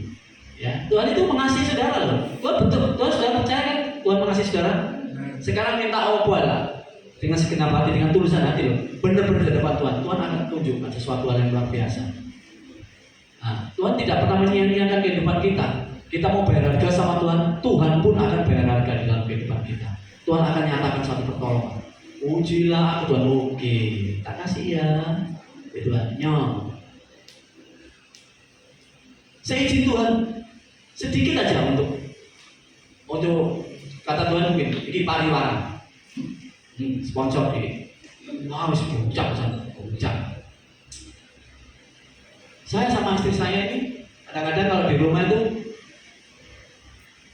Ya, Tuhan itu mengasihi saudara loh. Tuhan betul, Tuhan saudara percaya kan? Tuhan mengasihi saudara. Sekarang minta lah dengan segenap hati, dengan tulusan hati loh. Benar-benar di depan Tuhan. Tuhan akan tunjukkan sesuatu hal yang luar biasa. Nah, Tuhan tidak pernah menyia-nyiakan kehidupan kita. Kita mau bayar harga sama Tuhan, Tuhan pun akan bayar harga di dalam kehidupan kita. Tuhan akan nyatakan satu pertolongan. Ujilah aku Tuhan, oke, tak kasih ya. Itu hanya saya izin Tuhan sedikit aja untuk kata Tuhan mungkin ini pariwara, sponsor ini. Wah, harus puncak. Saya sama istri saya ini kadang-kadang kalau di rumah itu,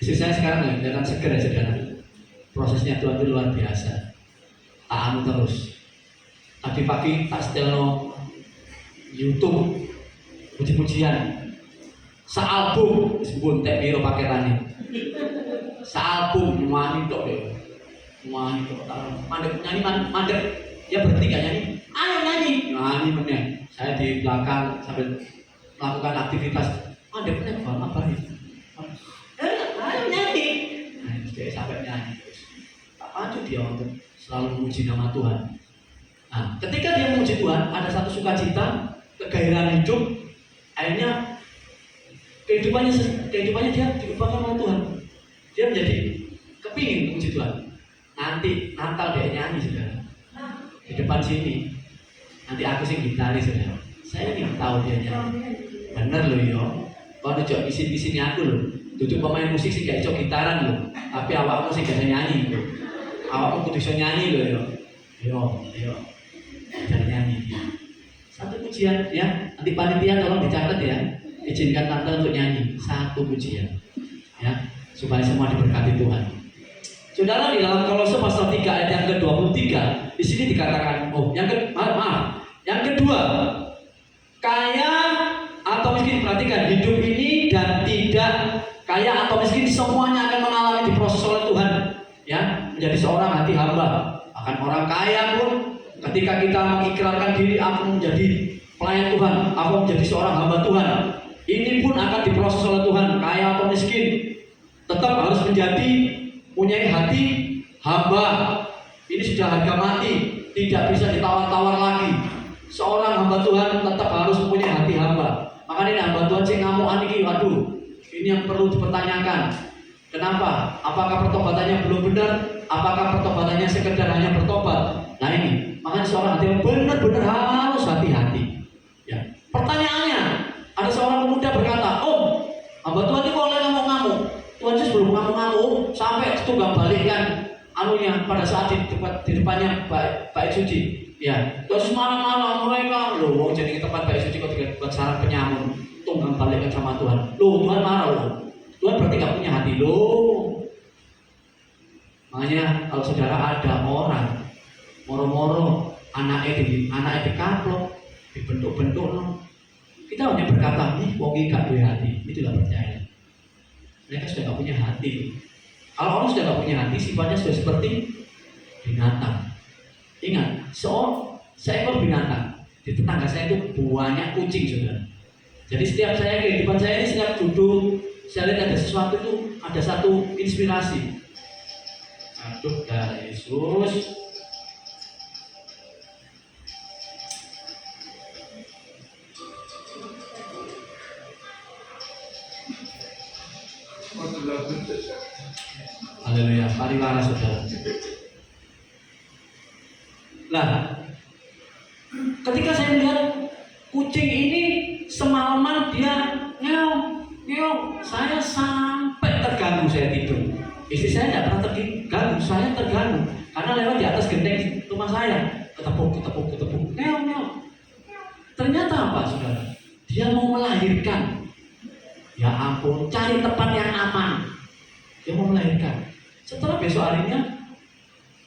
istri saya sekarang kelihatan seger ya saudara. Prosesnya Tuhan itu luar biasa. Tak anu terus. Tadi pagi tak setel YouTube puji-pujian. Sealbum sebut tek biro paketane. Sealbum nyanyi tok ya. Nyanyi tok. Mandek. Ya berhenti gak nyanyi? Ayo nyanyi. Nyanyi meneh. Saya di belakang sambil melakukan aktivitas. Mandek meneh apa ini? Ayo nyanyi. Nah, dia sampai nyanyi terus. Tak pacu dia untuk selalu memuji nama Tuhan. Nah, ketika dia memuji Tuhan, ada satu sukacita, kegairahan hidup, akhirnya kehidupannya dia diubahkan oleh Tuhan. Dia menjadi kepingin memuji Tuhan. Nanti Natal dia nyanyi saudara di depan sini. Nanti aku sing gitaris saudara. Saya ingin tahu dia nyanyi. Bener loh yo. Kau nunjuk isi aku loh. Duduk pemain musik sih gak iso gitaran loh. Tapi awakmu sih gak nyanyi loh. Awakmu kudu iso nyanyi loh yo. Yo. Jangan nyanyi. Satu pujian ya. Nanti panitia tolong dicatat ya. Izinkan tante untuk nyanyi satu pujian ya, supaya semua diberkati Tuhan. Saudara, di dalam Kolose pasal 3 ayat yang ke-23 di sini dikatakan yang kedua, kaya atau miskin, perhatikan, hidup ini dan tidak kaya atau miskin semuanya akan mengalami diproses oleh Tuhan ya, menjadi seorang hati hamba. Bahkan orang kaya pun ketika kita mengikrarkan diri aku menjadi pelayan Tuhan, aku menjadi seorang hamba Tuhan, ini pun akan diproses oleh Tuhan. Kaya atau miskin tetap harus menjadi punya hati hamba. Ini sudah harga mati, tidak bisa ditawar-tawar lagi. Seorang hamba Tuhan tetap harus punya hati hamba. Makanya ini hamba Tuhan sing ngamukan iki, waduh, ini yang perlu dipertanyakan. Kenapa? Apakah pertobatannya belum benar? Apakah pertobatannya sekedar hanya bertobat? Nah ini, makanya seorang hati benar-benar harus hati-hati. Ya. Pertanyaannya, ada seorang pemuda berkata, "Om, hamba Tuhan ini boleh ngamuk-ngamuk. Tuhan Yesus belum ngamuk-ngamuk sampai tunggang balikkan anunya pada saat di depannya bait suci. Ya, terus malam-malam mereka loh, jadi ke tempat bait suci kok buat sarang penyamun, tunggang balikkan sama Tuhan. Loh, Tuhan marah loh. Tuhan berarti gak punya hati loh. Makanya kalau saudara ada orang moro-moro anaknya dikaplok, dibentuk-bentuk loh. Kita hanya berkata, nih wong iki gak punya hati, itu gak percaya. Mereka sudah gak punya hati. Kalau orang sudah gak punya hati, sifatnya sudah seperti binatang. Ingat, seekor binatang di tetangga saya itu banyak kucing, saudara. Jadi setiap saya kehidupan saya ini, setiap duduk, saya lihat ada sesuatu itu, ada satu inspirasi. Aduh, darah Yesus. Haleluya, pariwara saudara. Nah, ketika saya melihat kucing ini semalaman dia ngeong, saya sampai terganggu, saya tidur. Istri saya tidak pernah terganggu, saya terganggu karena lewat di atas genteng rumah saya, ketepuk, ngeong. Ternyata apa, saudara? Dia mau melahirkan. Ya ampun, cari tempat yang aman. Dia mau melahirkan. Setelah besok harinya,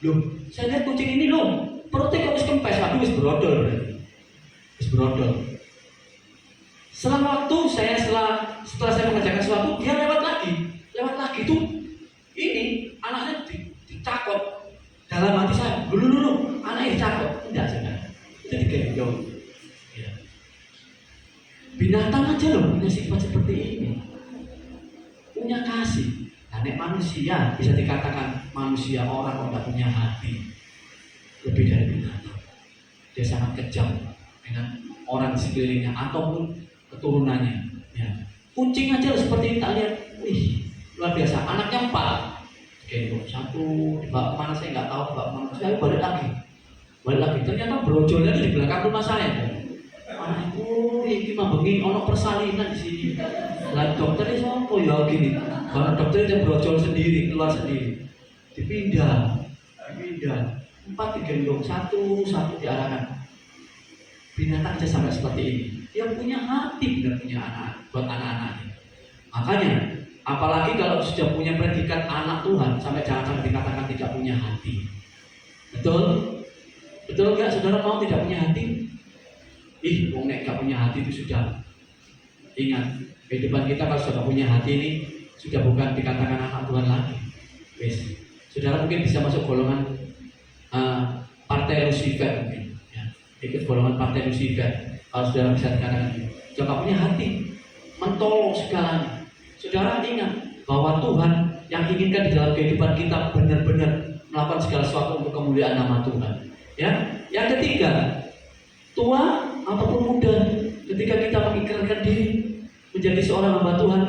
loh, saya lihat kucing ini loh, perutnya kok kempes, habis berodol. Setelah waktu setelah saya mengerjakan sesuatu, dia lewat lagi tuh, ini anaknya dicakot. Dalam hati saya, dulu anaknya dicakot, enggak saudara, itu digendong. Ya. Binatang aja loh punya sifat seperti ini, punya kasih. Nah, manusia bisa dikatakan manusia orang kok nggak punya hati, lebih dari binatang. Dia sangat kejam dengan orang di sekelilingnya ataupun keturunannya. Ya. Kucing aja seperti ini, tak lihat, wih, luar biasa. Anaknya 4, gendong 1, dibawa kemana saya nggak tahu, dibawa kemana. Saya balik lagi. Ternyata brojolnya itu di belakang rumah saya. Anakku, ini mah bengi, ono persalinan di sini. Lah dokternya sopo ya gini. Karena dokternya brojol sendiri, keluar sendiri. Dipindah. 4 digendong, 1 diarahkan. Binatang aja sampai seperti ini. Dia punya hati, dan punya anak buat anak-anaknya. Makanya, apalagi kalau sudah punya predikat anak Tuhan, jangan sampai dikatakan tidak punya hati. Betul nggak, saudara mau tidak punya hati? Wong nek gak punya hati itu sudah, ingat, kehidupan kita kalau sudah punya hati ini sudah bukan dikatakan anak Tuhan lagi. Saudara mungkin bisa masuk golongan partai Lucifer mungkin, ya. Ikut golongan partai Lucifer. Kalau saudara bisa dikatakan itu, jangan punya hati, mentolong segalanya. Saudara ingat bahwa Tuhan yang inginkan di dalam kehidupan kita benar-benar melakukan segala sesuatu untuk kemuliaan nama Tuhan. Ya, yang ketiga, tua ataupun muda, ketika kita mengikrarkan diri menjadi seorang hamba Tuhan,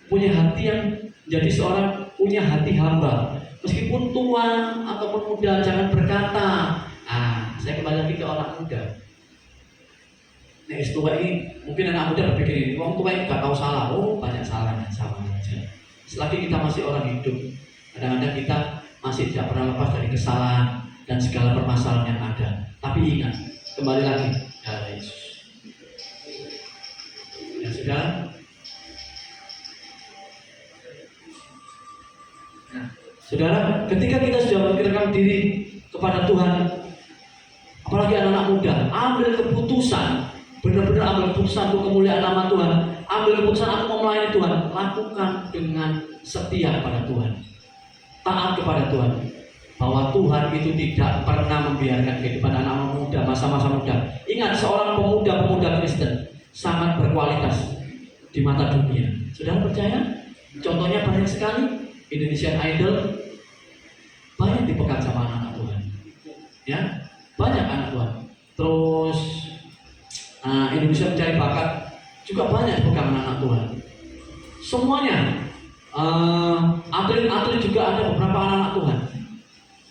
punya hati yang menjadi seorang punya hati hamba. Meskipun tua ataupun muda, jangan berkata, saya kembali lagi ke orang muda. Nah, tua ini, mungkin anak muda berpikir ini, orang tua ini gak tahu salah. Oh, banyak salahnya, sama aja. Selagi kita masih orang hidup, kadang-kadang kita masih tidak pernah lepas dari kesalahan dan segala permasalahan yang ada. Tapi ingat, kembali lagi, darah Yesus. Ya sudah. Nah, saudara, ketika kita sudah mengikrarkan diri kepada Tuhan, apalagi anak-anak muda, ambil keputusan, benar-benar ambil keputusan untuk kemuliaan nama Tuhan. Ambil keputusan aku mau melayani Tuhan, lakukan dengan setia kepada Tuhan, taat kepada Tuhan. Bahwa Tuhan itu tidak pernah membiarkan kehidupan anak muda, masa-masa muda. Ingat, seorang pemuda Kristen sangat berkualitas di mata dunia. Saudara percaya? Contohnya banyak sekali. Indonesian Idol banyak dipegang sama anak-anak Tuhan. Ya, banyak anak Tuhan. Terus Indonesia Mencari Bakat juga banyak dipegang anak-anak Tuhan. Semuanya, atlet-atlet juga ada beberapa anak-anak Tuhan.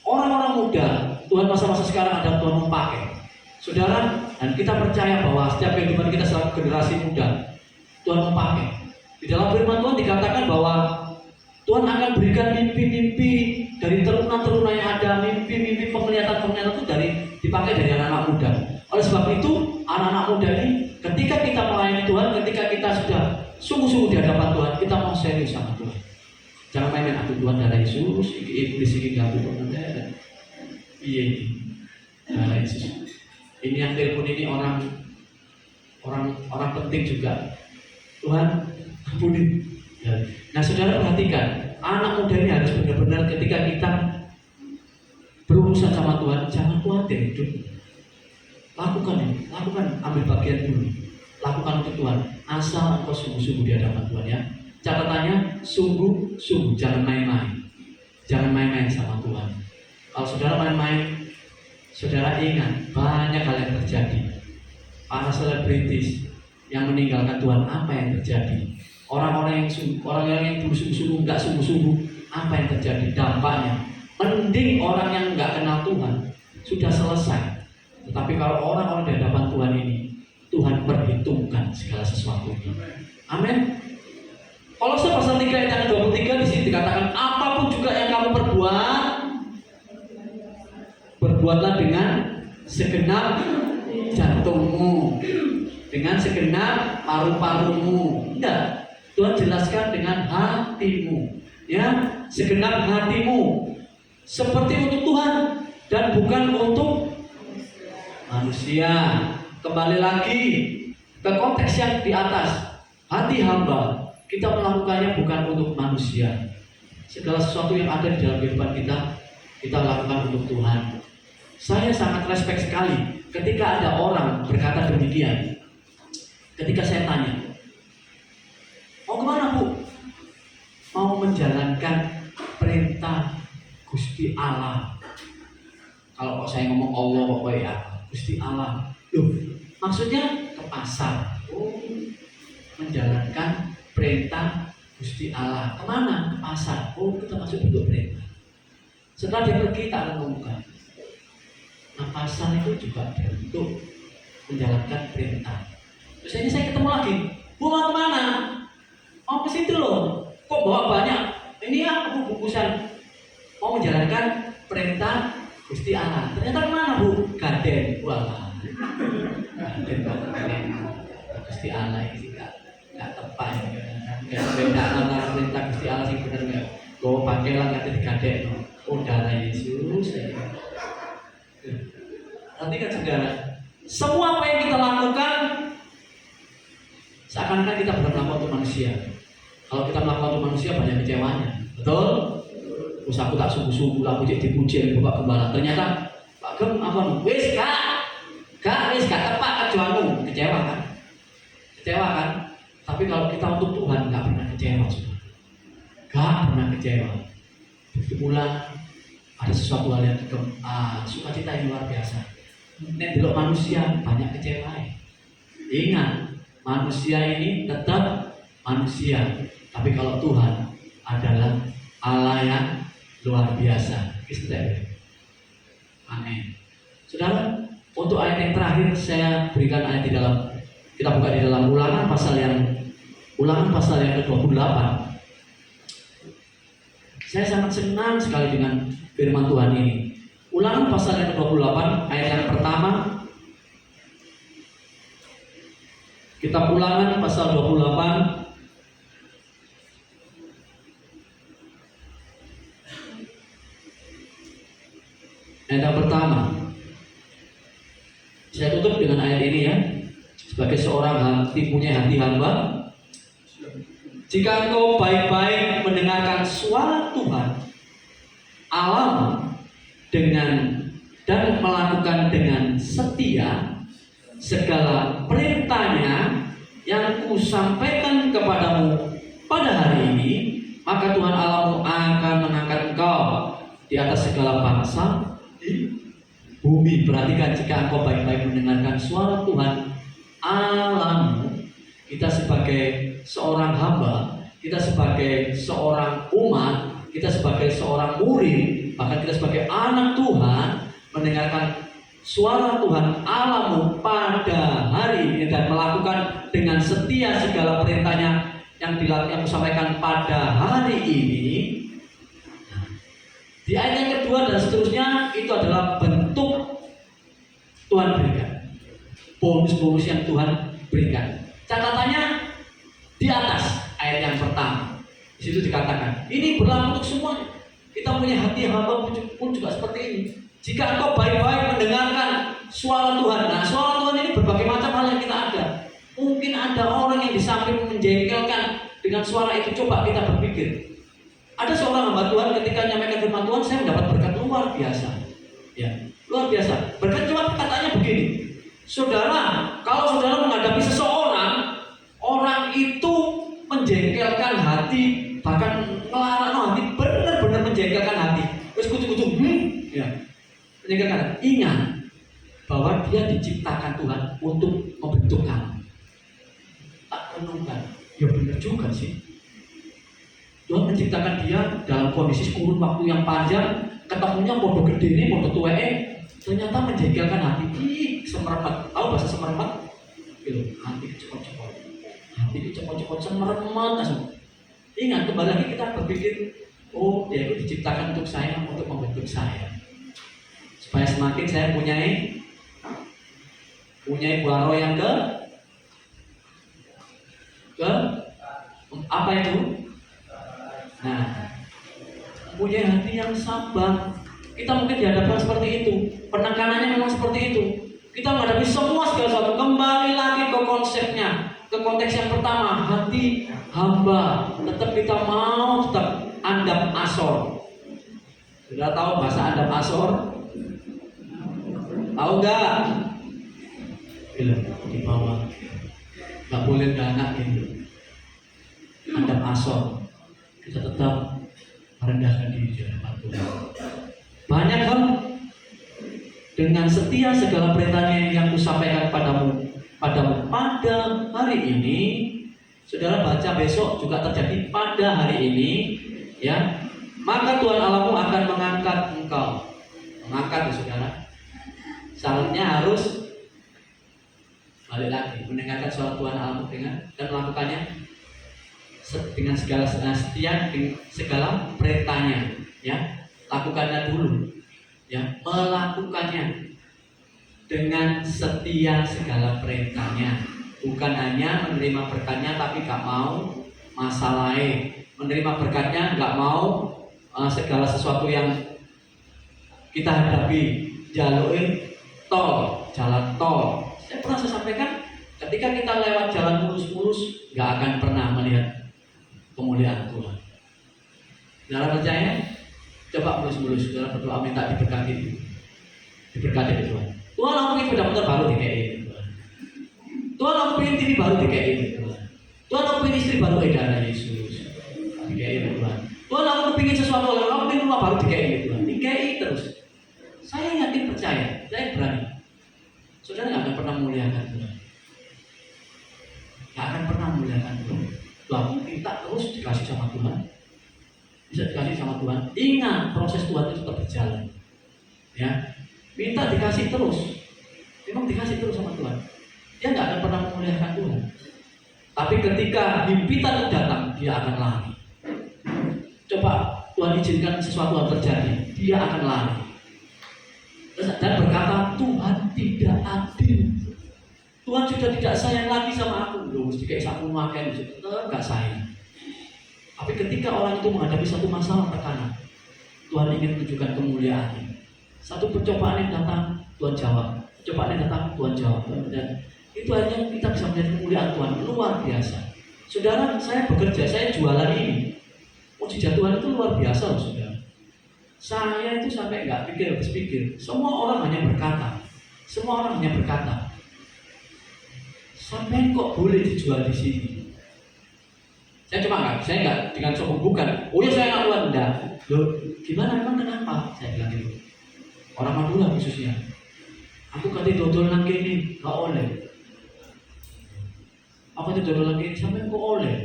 Orang-orang muda, Tuhan masa-masa sekarang ada Tuhan memakai. Saudara, dan kita percaya bahwa setiap kehidupan kita selalu generasi muda, Tuhan memakai. Di dalam firman Tuhan dikatakan bahwa Tuhan akan berikan mimpi-mimpi dari teruna-teruna yang ada, mimpi-mimpi penglihatan-penglihatan itu dipakai dari anak-anak muda. Oleh sebab itu, anak-anak muda ini, ketika kita melayani Tuhan, ketika kita sudah sungguh-sungguh di hadapan Tuhan, kita mau serius sama Tuhan. Jangan main-main, aku Tuhan darah Yesus, iblis ini gak butuh darah. Iya ini, darah Yesus. Ini yang telepon ini orang penting juga. Tuhan, ampuni. Nah, saudara perhatikan, anak muda ini harus benar-benar ketika kita berurusan sama Tuhan, jangan khawatir hidup. Lakukan, ambil bagian dulu. Lakukan untuk Tuhan, asal engkau sungguh-sungguh di hadapan Tuhan ya. Catatannya, sungguh-sungguh, jangan main-main. Jangan main-main sama Tuhan. Kalau saudara main-main, saudara ingat banyak hal yang terjadi. Para selebritis yang meninggalkan Tuhan, apa yang terjadi? Orang-orang yang dulu sungguh-sungguh, nggak sungguh-sungguh, apa yang terjadi? Dampaknya, mending orang yang nggak kenal Tuhan sudah selesai. Tetapi kalau orang-orang di hadapan Tuhan ini, Tuhan perhitungkan segala sesuatunya. Amin. Kolose pasal 3 ayat 23 di sini dikatakan, apapun juga yang kamu perbuat, berbuatlah dengan segenap jantungmu, dengan segenap paru-parumu. Tidak, Tuhan jelaskan dengan hatimu, ya, segenap hatimu, seperti untuk Tuhan dan bukan untuk manusia. Kembali lagi ke konteks yang di atas, hati hamba. Kita melakukannya bukan untuk manusia. Segala sesuatu yang ada di dalam kehidupan kita lakukan untuk Tuhan. Saya sangat respect sekali ketika ada orang berkata demikian. Ketika saya tanya, mau kemana Bu? Mau menjalankan perintah Gusti Allah. Kalau kok saya ngomong Allah kok ya Gusti Allah. Loh, maksudnya ke pasar. Oh, menjalankan perintah Gusti Allah. Kemana? Ke pasar. Oh, kita masuk bentuk perintah. Setelah dia pergi, tak akan ngomongkan. Nah, pasar itu juga bentuk menjalankan perintah. Terus ini saya ketemu lagi. Bu, mau kemana? Mau ke situ loh. Kok bawa banyak? Ini aku bungkusan. Mau menjalankan perintah Gusti Allah. Ternyata kemana Bu? Gaden. Walah. Gaden. Gusti Allah ini nggak tepat. Beda antara perintah Gusti Allah sih benar nggak? Kau pakai lah kata digadek. Oh darah Yesus. Nanti kan saudara, semua apa yang kita lakukan seakan-akan kita bukan melakukan untuk manusia. Kalau kita melakukan untuk manusia banyak kecewanya, betul? Terus aku tak sungguh-sungguh lah dipuji Bapak Gembala. Ternyata Pak Gem apa nih? Wis gak tepat kejuanganmu, kecewa kan? Kecewa kan? Tapi kalau kita untuk Tuhan nggak pernah kecewa, sudah. Nggak pernah kecewa. Begitu pula ada sesuatu hal yang sukacita yang luar biasa. Nek delok manusia banyak kecewa. Ingat, manusia ini tetap manusia. Tapi kalau Tuhan adalah Allah yang luar biasa. Amin. Saudara, untuk ayat yang terakhir saya berikan ayat di dalam, kita buka di dalam Ulangan pasal yang ke-28. Saya sangat senang sekali dengan firman Tuhan ini. Ulangan pasal yang ke-28 ayat yang pertama. Kitab Ulangan pasal 28 ayat yang pertama. Saya tutup dengan ayat ini ya. Sebagai seorang punya hati hamba, jika engkau baik-baik mendengarkan suara Tuhan Allah dan melakukan dengan setia segala perintahnya yang kusampaikan kepadamu pada hari ini, maka Tuhan Allahmu akan mengangkat engkau di atas segala bangsa di bumi. Perhatikan, jika engkau baik-baik mendengarkan suara Tuhan Allahmu, kita sebagai seorang hamba, kita sebagai seorang umat, kita sebagai seorang murid, bahkan kita sebagai anak Tuhan, mendengarkan suara Tuhan Allahmu pada hari ini dan melakukan dengan setia segala perintahnya yang disampaikan pada hari ini. Di ayat yang kedua dan seterusnya itu adalah bentuk Tuhan berikan, bonus-bonus yang Tuhan berikan. Catatannya di atas ayat yang pertama. Di situ dikatakan, ini berlaku untuk semuanya. Kita punya hati hamba pun juga seperti ini. Jika engkau baik-baik mendengarkan suara Tuhan. Nah, suara Tuhan ini berbagai macam hal yang kita ada. Mungkin ada orang yang di samping menjengkelkan dengan suara itu. Coba kita berpikir. Ada seorang hamba Tuhan ketika menyampaikan firman Tuhan, saya mendapat berkat luar biasa. Ya, luar biasa. Berkat cuma katanya begini. Saudara, kalau saudara menghadapi seseorang, orang itu menjengkelkan hati, bahkan melarang hati, benar-benar menjengkelkan hati. Terus kutu-kutu, ya, menjengkelkan. Ingat bahwa dia diciptakan Tuhan untuk membentuk kamu. Tak renungkan, ya benar juga sih. Tuhan menciptakan dia dalam kondisi kurun waktu yang panjang, ketemunya podo gede ini, podo tua ternyata menjengkelkan hati. Semeremet, tahu bahasa semeremet? Gitu, hati cepot-cepot, hati cepot-cepot, semeremet langsung. Ingat, kembali lagi kita berpikir, oh dia itu diciptakan untuk saya, untuk membentuk saya, supaya semakin saya punyai buah roh yang ke apa itu? Nah, punya hati yang sabar. Kita mungkin dihadapkan seperti itu, penekanannya memang seperti itu. Kita menghadapi semua segala sesuatu. Kembali lagi ke konsepnya, ke konteks yang pertama, hati hamba. Tetap kita mau tetap andap asor. Sudah tahu bahasa andap asor? Tahu nggak? Di bawah. Nggak boleh ke anak gitu. Andap asor. Kita tetap merendahkan diri di hadapan Tuhan. Banyak kan? Dengan setia segala perintahnya yang kusampaikan padamu pada hari ini. Saudara baca besok juga terjadi pada hari ini, ya. Maka Tuhan Allahmu akan mengangkat engkau. Mengangkat ya, saudara. Syaratnya harus balik lagi mendengarkan suara Tuhan Allahmu dan melakukannya dengan segala setia, dengan segala perintahnya, ya. Lakukannya dulu, ya, melakukannya dengan setia segala perintahnya, bukan hanya menerima berkatnya tapi gak mau masalahnya, menerima berkatnya gak mau segala sesuatu yang kita hadapi, jaluin tol, jalan tol. Saya pernah sampaikan, ketika kita lewat jalan mulus-mulus gak akan pernah melihat kemuliaan Tuhan. Saudara percaya? Coba mulus-mulus, saudara berdoa minta diberkati Tuhan. Tuhan aku ingin sepeda motor baru DKI Tuhan. Tuhan aku ingin TV baru DKI Tuhan. Tuhan aku ingin istri baru darah Yesus DKI Tuhan. Tuhan aku ingin sesuatu, aku ingin rumah baru DKI Tuhan. DKI terus. Saya yakin percaya, saya berani. Saudara nggak akan pernah memuliakan Tuhan. Nggak akan pernah memuliakan Tuhan. Tuhan minta terus dikasih sama Tuhan. Bisa dikasih sama Tuhan. Ingat proses Tuhan itu tetap berjalan. Ya, minta dikasih terus. Memang dikasih terus sama Tuhan. Dia nggak akan pernah memuliakan Tuhan. Tapi ketika himpitan itu datang, dia akan lari. Coba Tuhan izinkan sesuatu yang terjadi, dia akan lari. Dan berkata, Tuhan tidak adil. Tuhan sudah tidak sayang lagi sama aku. Loh, mesti kayak sapu makan, tetap nggak sayang. Tapi ketika orang itu menghadapi satu masalah tekanan, Tuhan ingin menunjukkan kemuliaan. Satu percobaan yang datang, Tuhan jawab. Percobaan yang datang, Tuhan jawab. Dan itu hanya kita bisa melihat kemuliaan Tuhan luar biasa. Saudara, saya bekerja, saya jualan ini. Mujizat Tuhan itu luar biasa loh, saudara. Saya itu sampai nggak habis pikir. Semua orang hanya berkata. Semua orang hanya berkata. Sampai kok boleh dijual di sini? Saya nggak dengan sombong, bukan. Oh ya saya nggak luar, enggak. Loh, gimana emang kenapa? Saya bilang gitu. Orang Madura khususnya. Aku kata dodol nang kene, nggak oleh. Aku kata dodol nang kene, sampai kok oleh.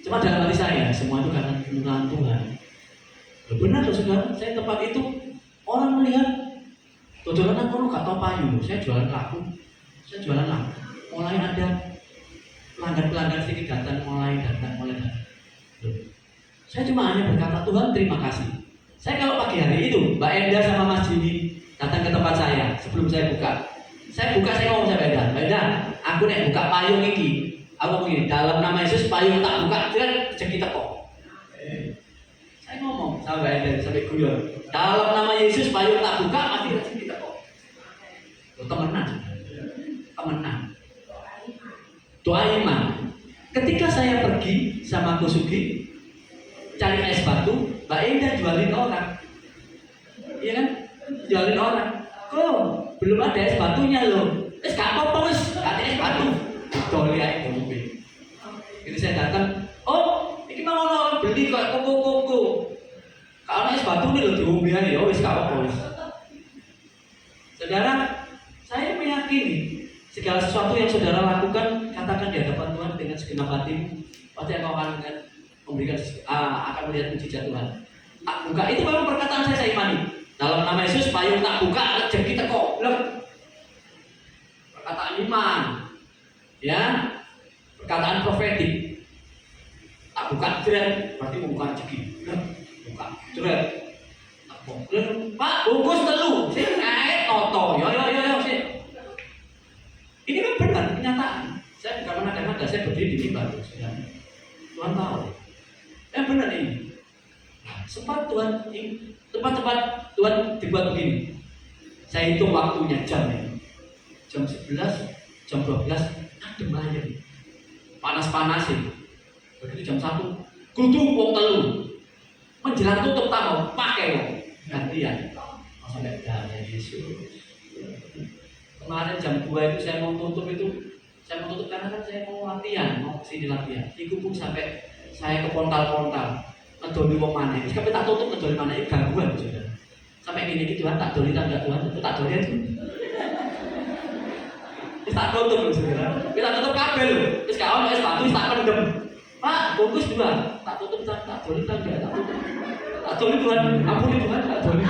Cuma dalam hati saya, semua itu karena kemuliaan Tuhan. Loh, benar loh saudara, saya tempat itu orang melihat dodolan nang kono gak tau payu. Saya jualan laku, mulai ada pelanggan sedikit datang, mulai datang. Saya cuma hanya berkata, Tuhan terima kasih. Saya kalau pagi hari itu, Mbak Enda sama Mas Jimmy datang ke tempat saya sebelum saya buka. Saya ngomong sama Mbak Enda, aku nek buka payung ini, aku ngomong dalam nama Yesus payung tak buka, kan rezeki teko. Saya ngomong sama Mbak Enda sampai guyon, dalam nama Yesus payung tak buka, pasti rezeki teko. Temenan. Doa iman. Ketika saya pergi sama Kosugi cari es batu, Mbak Enda jualin orang. iya kan? Jualin orang. Kok belum ada es batunya loh. Gak apa-apa wis, gak ada es batu. Doli ae mobil. Itu saya datang, oh, ini mau orang beli kok koko. Kalau es batu ini loh diombe ae ya wis gak apa-apa wis. Saudara, saya meyakini segala sesuatu yang saudara lakukan, katakan di hadapan Tuhan dengan segenap hatimu, pasti engkau akan memberikan akan melihat mujizat Tuhan. Tak buka, itu memang perkataan saya imani. Dalam nama Yesus, payung tak buka, rezeki teko. Perkataan iman, ya, perkataan profetik. Tak buka jeret, berarti membuka rezeki. Buka jeret. Pak, bungkus telu, sih, toto, yo, sih. Ini kan benar kenyataan. Saya bukan menada-nada, saya berdiri di mimbar, Tuhan tahu. Benar ini. Sempat Tuhan, tempat-tempat Tuhan dibuat begini. Saya hitung waktunya jam ini. Jam 11, jam 12, adem aja. Panas-panas ini. Begitu jam 1, kudu wong telu. Menjelang tutup tamu, pakai wong. Gantian. Sampai dah Yesus. Kemarin jam 2 itu saya mau tutup karena kan saya mau latihan, mau kesini latihan. Itu pun sampai saya ke pontal-pontal, ngedoli wong mana. Tapi tak tutup ngedoli mana itu gangguan sudah. Sampai gini Tuhan tak doli tangga Tuhan, itu tak doli itu. Tak tutup sudah. Kita tutup kabel, terus kalau es batu tak pendem. Pak, bungkus 2, tak tutup tak doli tangga, tak tutup. Tak doli Tuhan, ampuni Tuhan, tak doli.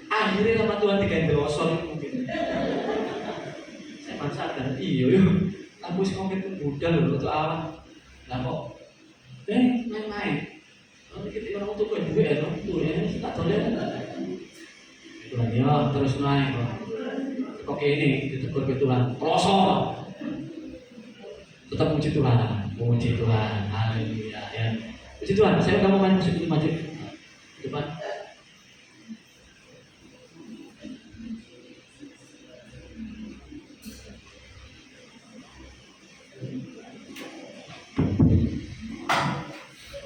Akhirnya sama Tuhan diganti losor mungkin. Saya baru sadar, iya aku sih ngomongin budal loh untuk awan. Lah kok, main-main. Nanti kita orang tuh gue ya, tuh ya, tak boleh. Tuhan ya terus naik kok. Oke ini ditegur ke Tuhan, losor. Tetap puji Tuhan, haleluya ya. Puji Tuhan, saya kamu main musik itu maju depan.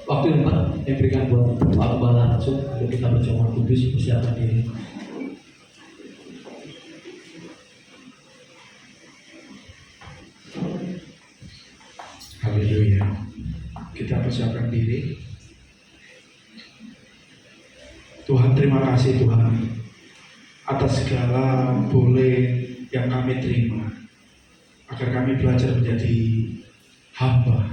Waktu yang diberikan buat Pak Kepala langsung untuk kita berjamaah kudus, persiapkan diri. Haleluya. Kita persiapkan diri. Tuhan, terima kasih Tuhan atas segala boleh yang kami terima, agar kami belajar menjadi hamba.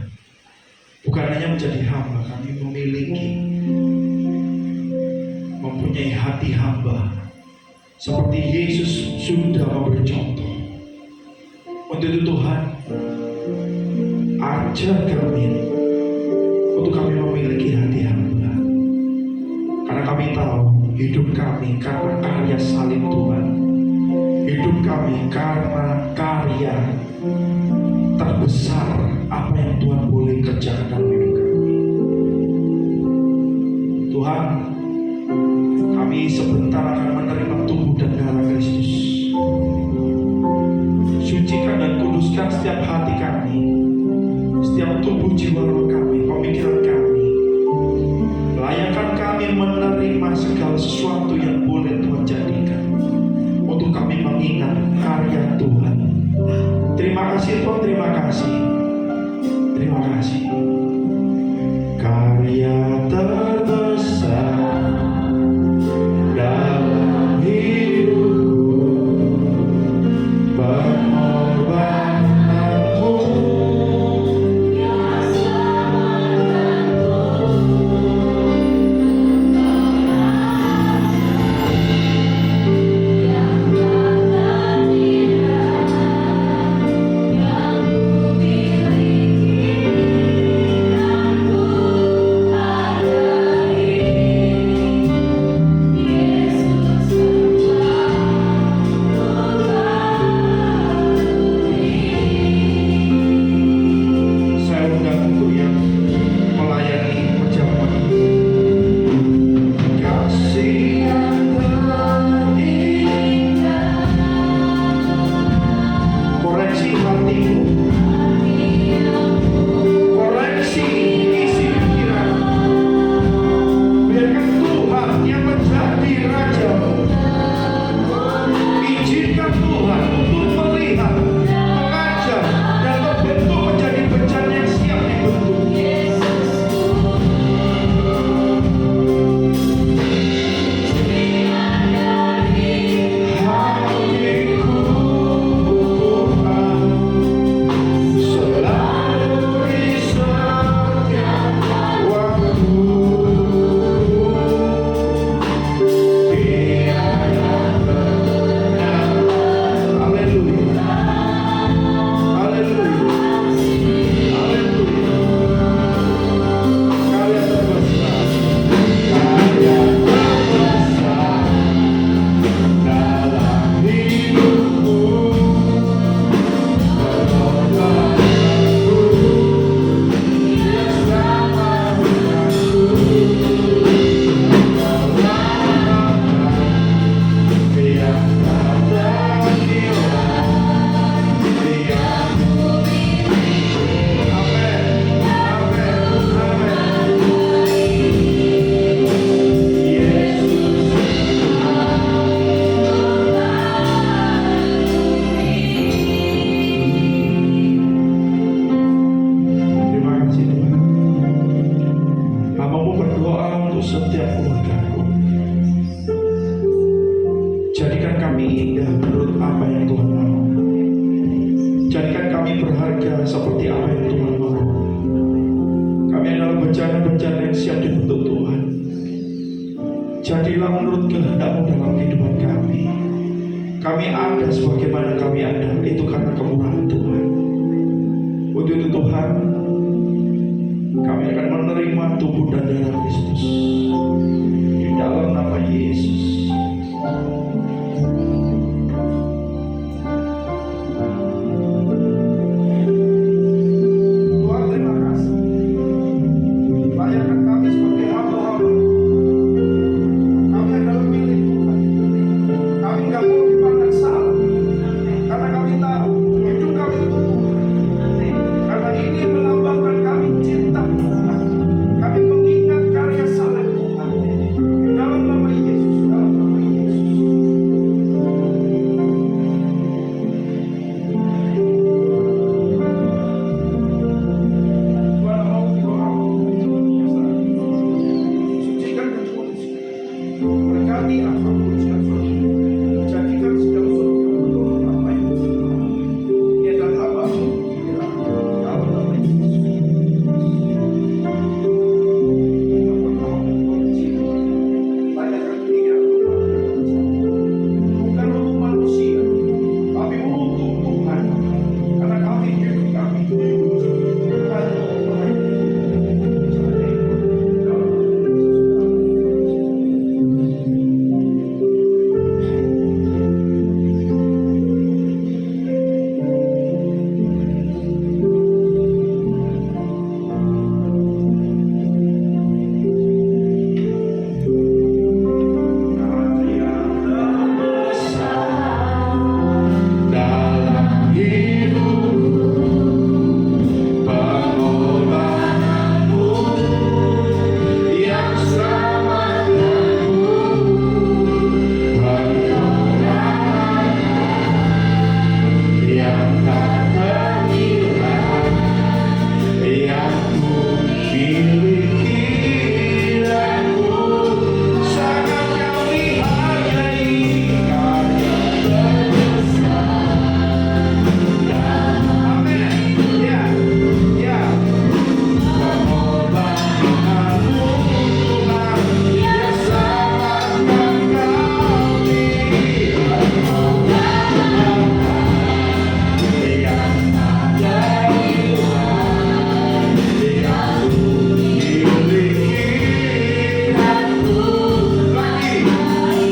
Bukan hanya menjadi hamba, kami mempunyai hati hamba. Seperti Yesus sudah memberi contoh. Untuk itu Tuhan, ajar kami untuk kami memiliki hati hamba. Karena kami tahu hidup kami karena karya salib Tuhan. Hidup kami karena karya terbesar apa yang Tuhan boleh kerjakan dalam hidup kami. Tuhan, kami sebentar akan menerima tubuh dan darah Kristus. Sucikan dan kuduskan setiap hati kami, setiap tubuh jiwa roh kami, pemikiran kami. Layakkan kami menerima segala sesuatu yang boleh Tuhan jadikan untuk kami mengingat karya Tuhan. Terima kasih Tuhan, terima kasih. Terima kasih. Karya terbesar dalam hidupku, pengorbananmu yang seperti apa yang Tuhan mau. Kami adalah bencana-bencana yang siap dibentuk Tuhan. Jadilah menurut kehendak-Mu dalam kehidupan kami. Kami ada sebagaimana kami ada, itu karena kemurahan Tuhan. Untuk itu Tuhan, kami akan menerima tubuh dan darah Kristus di dalam nama Yesus. Tuhan, terima kasih. Layakkan kami sebagai hamba-hamba. Kami adalah milik Tuhan. Kami nggak mau dipandang salah, karena kami tahu hidup kami untuk Tuhan. Karena ini melambangkan kami cinta Tuhan. Kami mengingat karya salib Tuhan. Dalam nama Yesus, dalam nama Yesus. Tuhan mau doamu, sucikan kecuali berkati apapun sedang surga. Jadikan sedang surga menurut apa yang Tuhan mau. Ia dan hamba-Mu dalam nama Yesus. Layakkan Dia bukan untuk manusia, tapi untuk Tuhan. Karena kami hidup kami Tuhan dalam hidupku, pengorbananmu yang selamatkanku, pengorbananmu yang tak ternilai, yang ku miliki dan ku sangat kau hargai karya terbesar. Amin. Ya, ya. Pengorbananmu Tuhan yang selamatkan kami, pengorbanan yang ada yang ku miliki dan ku lagi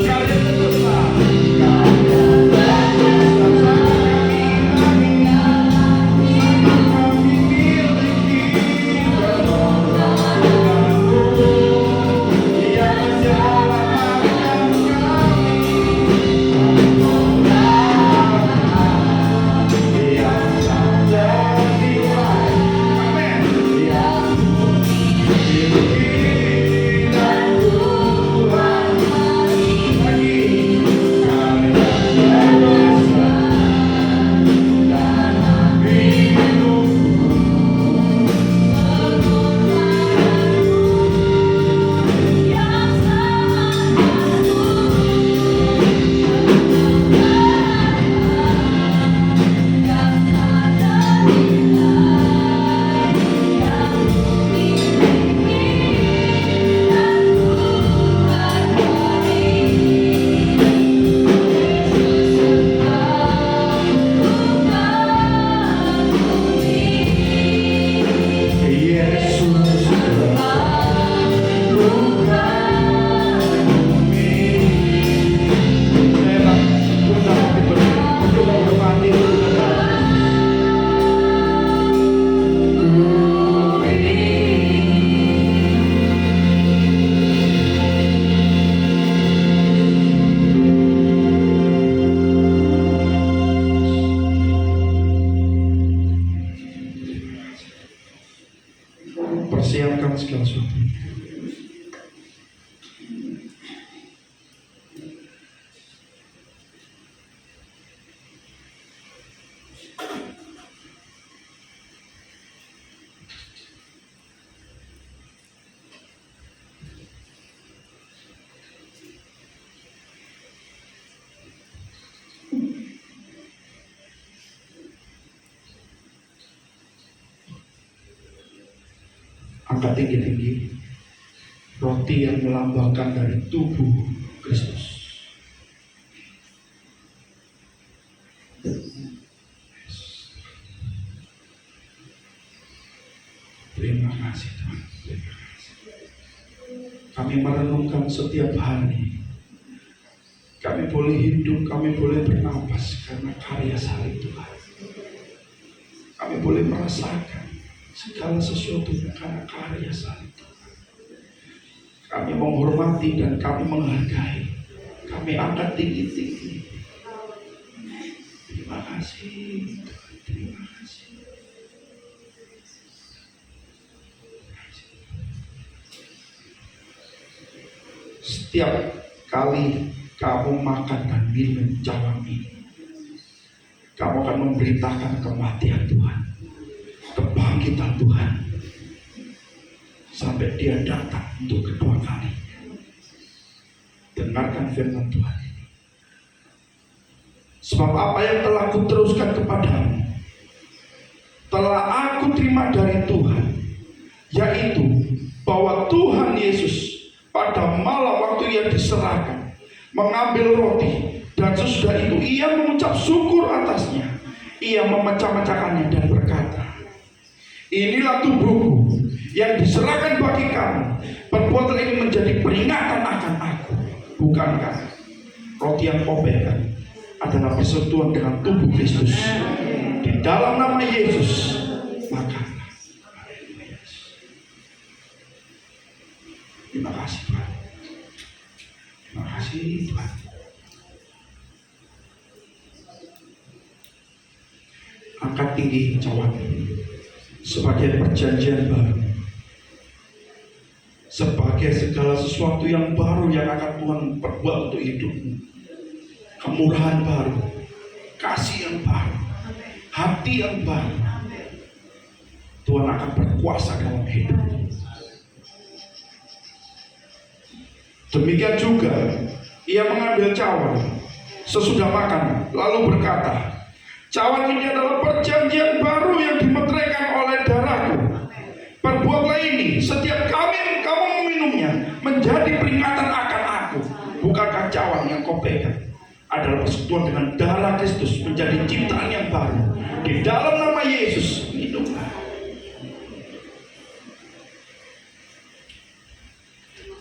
karya terbesar, karya terbesar kami miliki, pengorbananmu yang menyelamatkan kami, pengorbanan yang tak ternilai. Amin. Yang ku miliki dan ku hargai lagi karya terbesar dalam hidupku. Yesus persiapkan segala sesuatu. Angkat tinggi-tinggi. Roti yang melambangkan dari tubuh Kristus. Terima kasih Tuhan. Terima kasih. Kami merenungkan setiap hari. Kami boleh hidup, kami boleh bernapas karena karya salib Tuhan. Kami boleh merasakan segala sesuatunya karena karya salib Tuhan. Kami menghormati dan kami menghargai. Kami angkat tinggi-tinggi. Terima kasih Tuhan. Terima kasih. Setiap kali kamu makan dan minum cawan ini, kamu akan memberitakan kematian Tuhan, kebangkitan Tuhan, sampai Dia datang untuk kedua kali. Dengarkan firman Tuhan ini. Sebab apa yang telah kuteruskan kepadamu, telah aku terima dari Tuhan, yaitu bahwa Tuhan Yesus pada malam waktu Ia diserahkan, mengambil roti, dan sesudah itu Ia mengucap syukur atasnya. Ia memecah-mecahkannya dan berkata, inilah tubuhku yang diserahkan bagi kamu. Perbuatan ini menjadi peringatan akan aku. Bukankah roti yang kau pegang adalah persekutuan dengan tubuh Kristus? Di dalam nama Yesus makanlah. Terima kasih Tuhan. Terima kasih Tuhan. Angkat tinggi cawan sebagai perjanjian baru, sebagai segala sesuatu yang baru yang akan Tuhan perbuat untuk hidupmu. Kemurahan baru, kasih yang baru, hati yang baru. Tuhan akan berkuasa dalam hidupmu. Demikian juga Ia mengambil cawan sesudah makan, lalu berkata, cawan ini adalah perjanjian baru yang dimeteraikan oleh darahku. Perbuatlah ini setiap kali kamu meminumnya, menjadi peringatan akan aku. Bukankah cawan yang kau pegang adalah persekutuan dengan darah Kristus, menjadi ciptaan yang baru? Di dalam nama Yesus minumlah.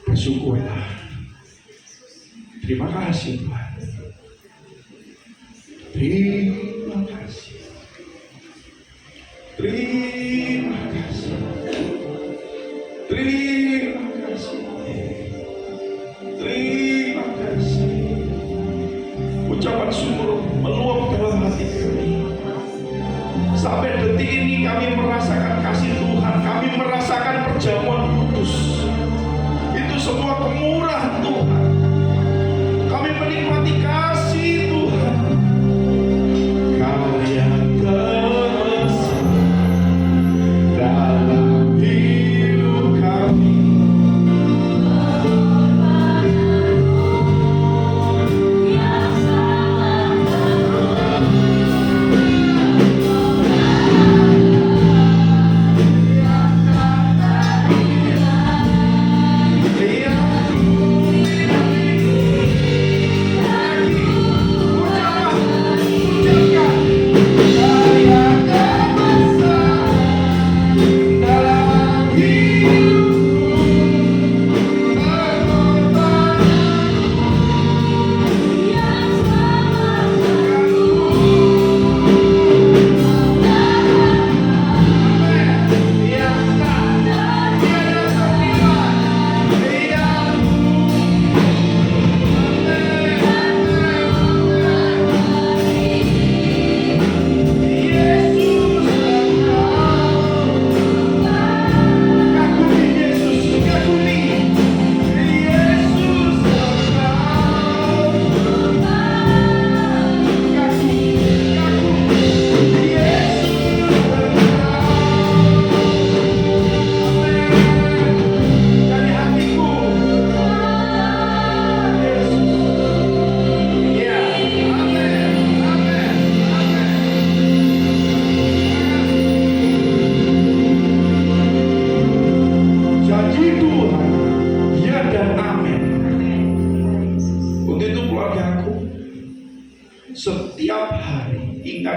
Bersyukurlah. Terima kasih Tuhan. Terima kasih. Terima kasih. Terima kasih. Terima kasih. Ucapan syukur meluap dalam hati kami. Sampai detik ini kami merasakan kasih Tuhan. Kami merasakan perjamuan kudus. Itu semua kemurahan Tuhan. Kami menikmati kasih Tuhan. Karya terbesar dalam hidup kami.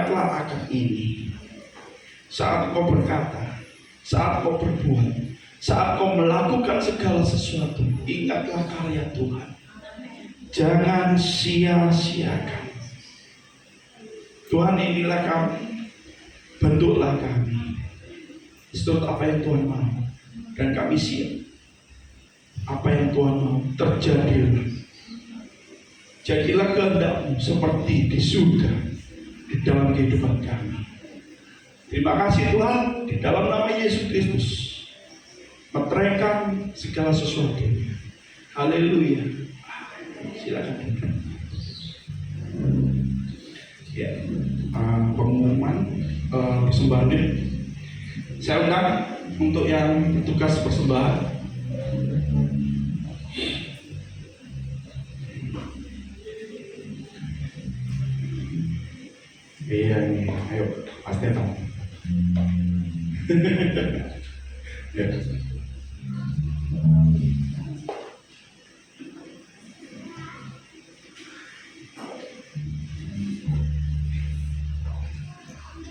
ingatlah akan ini. Saat kau berkata, saat kau berbuat, saat kau melakukan segala sesuatu, ingatlah karya Tuhan. Jangan sia-siakan. Tuhan, inilah kami, bentuklah kami seturut apa yang Tuhan mau, dan kami siap. Apa yang Tuhan mau terjadilah. Jadilah kehendak-Mu seperti di surga, di dalam kehidupan kami. Terima kasih Tuhan, di dalam nama Yesus Kristus, meteraikan segala sesuatu. Haleluya. Silakan. Ya, pengumuman persembahan ini. Saya undang untuk yang tugas persembahan. Iya nih, ayo pasti tahu. Ya.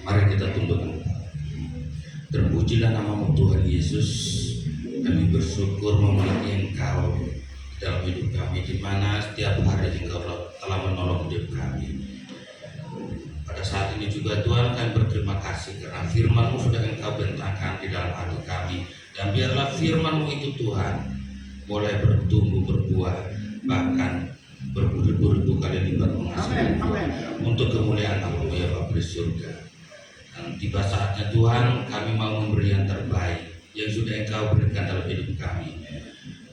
Mari kita tundukkan. Terpujilah nama-Mu Tuhan Yesus. Kami bersyukur memiliki Engkau dalam hidup kami, di mana setiap hari Engkau telah menolong hidup kami. Pada saat ini juga Tuhan, kami berterima kasih karena firman-Mu sudah Engkau bentangkan di dalam hati kami. Dan biarlah firman-Mu itu Tuhan boleh bertumbuh, berbuah, bahkan berberibu-ribu kali lipat menghasilkan untuk kemuliaan nama-Mu ya Bapa di surga. Dan tiba saatnya Tuhan, kami mau memberi yang terbaik yang sudah Engkau berikan dalam hidup kami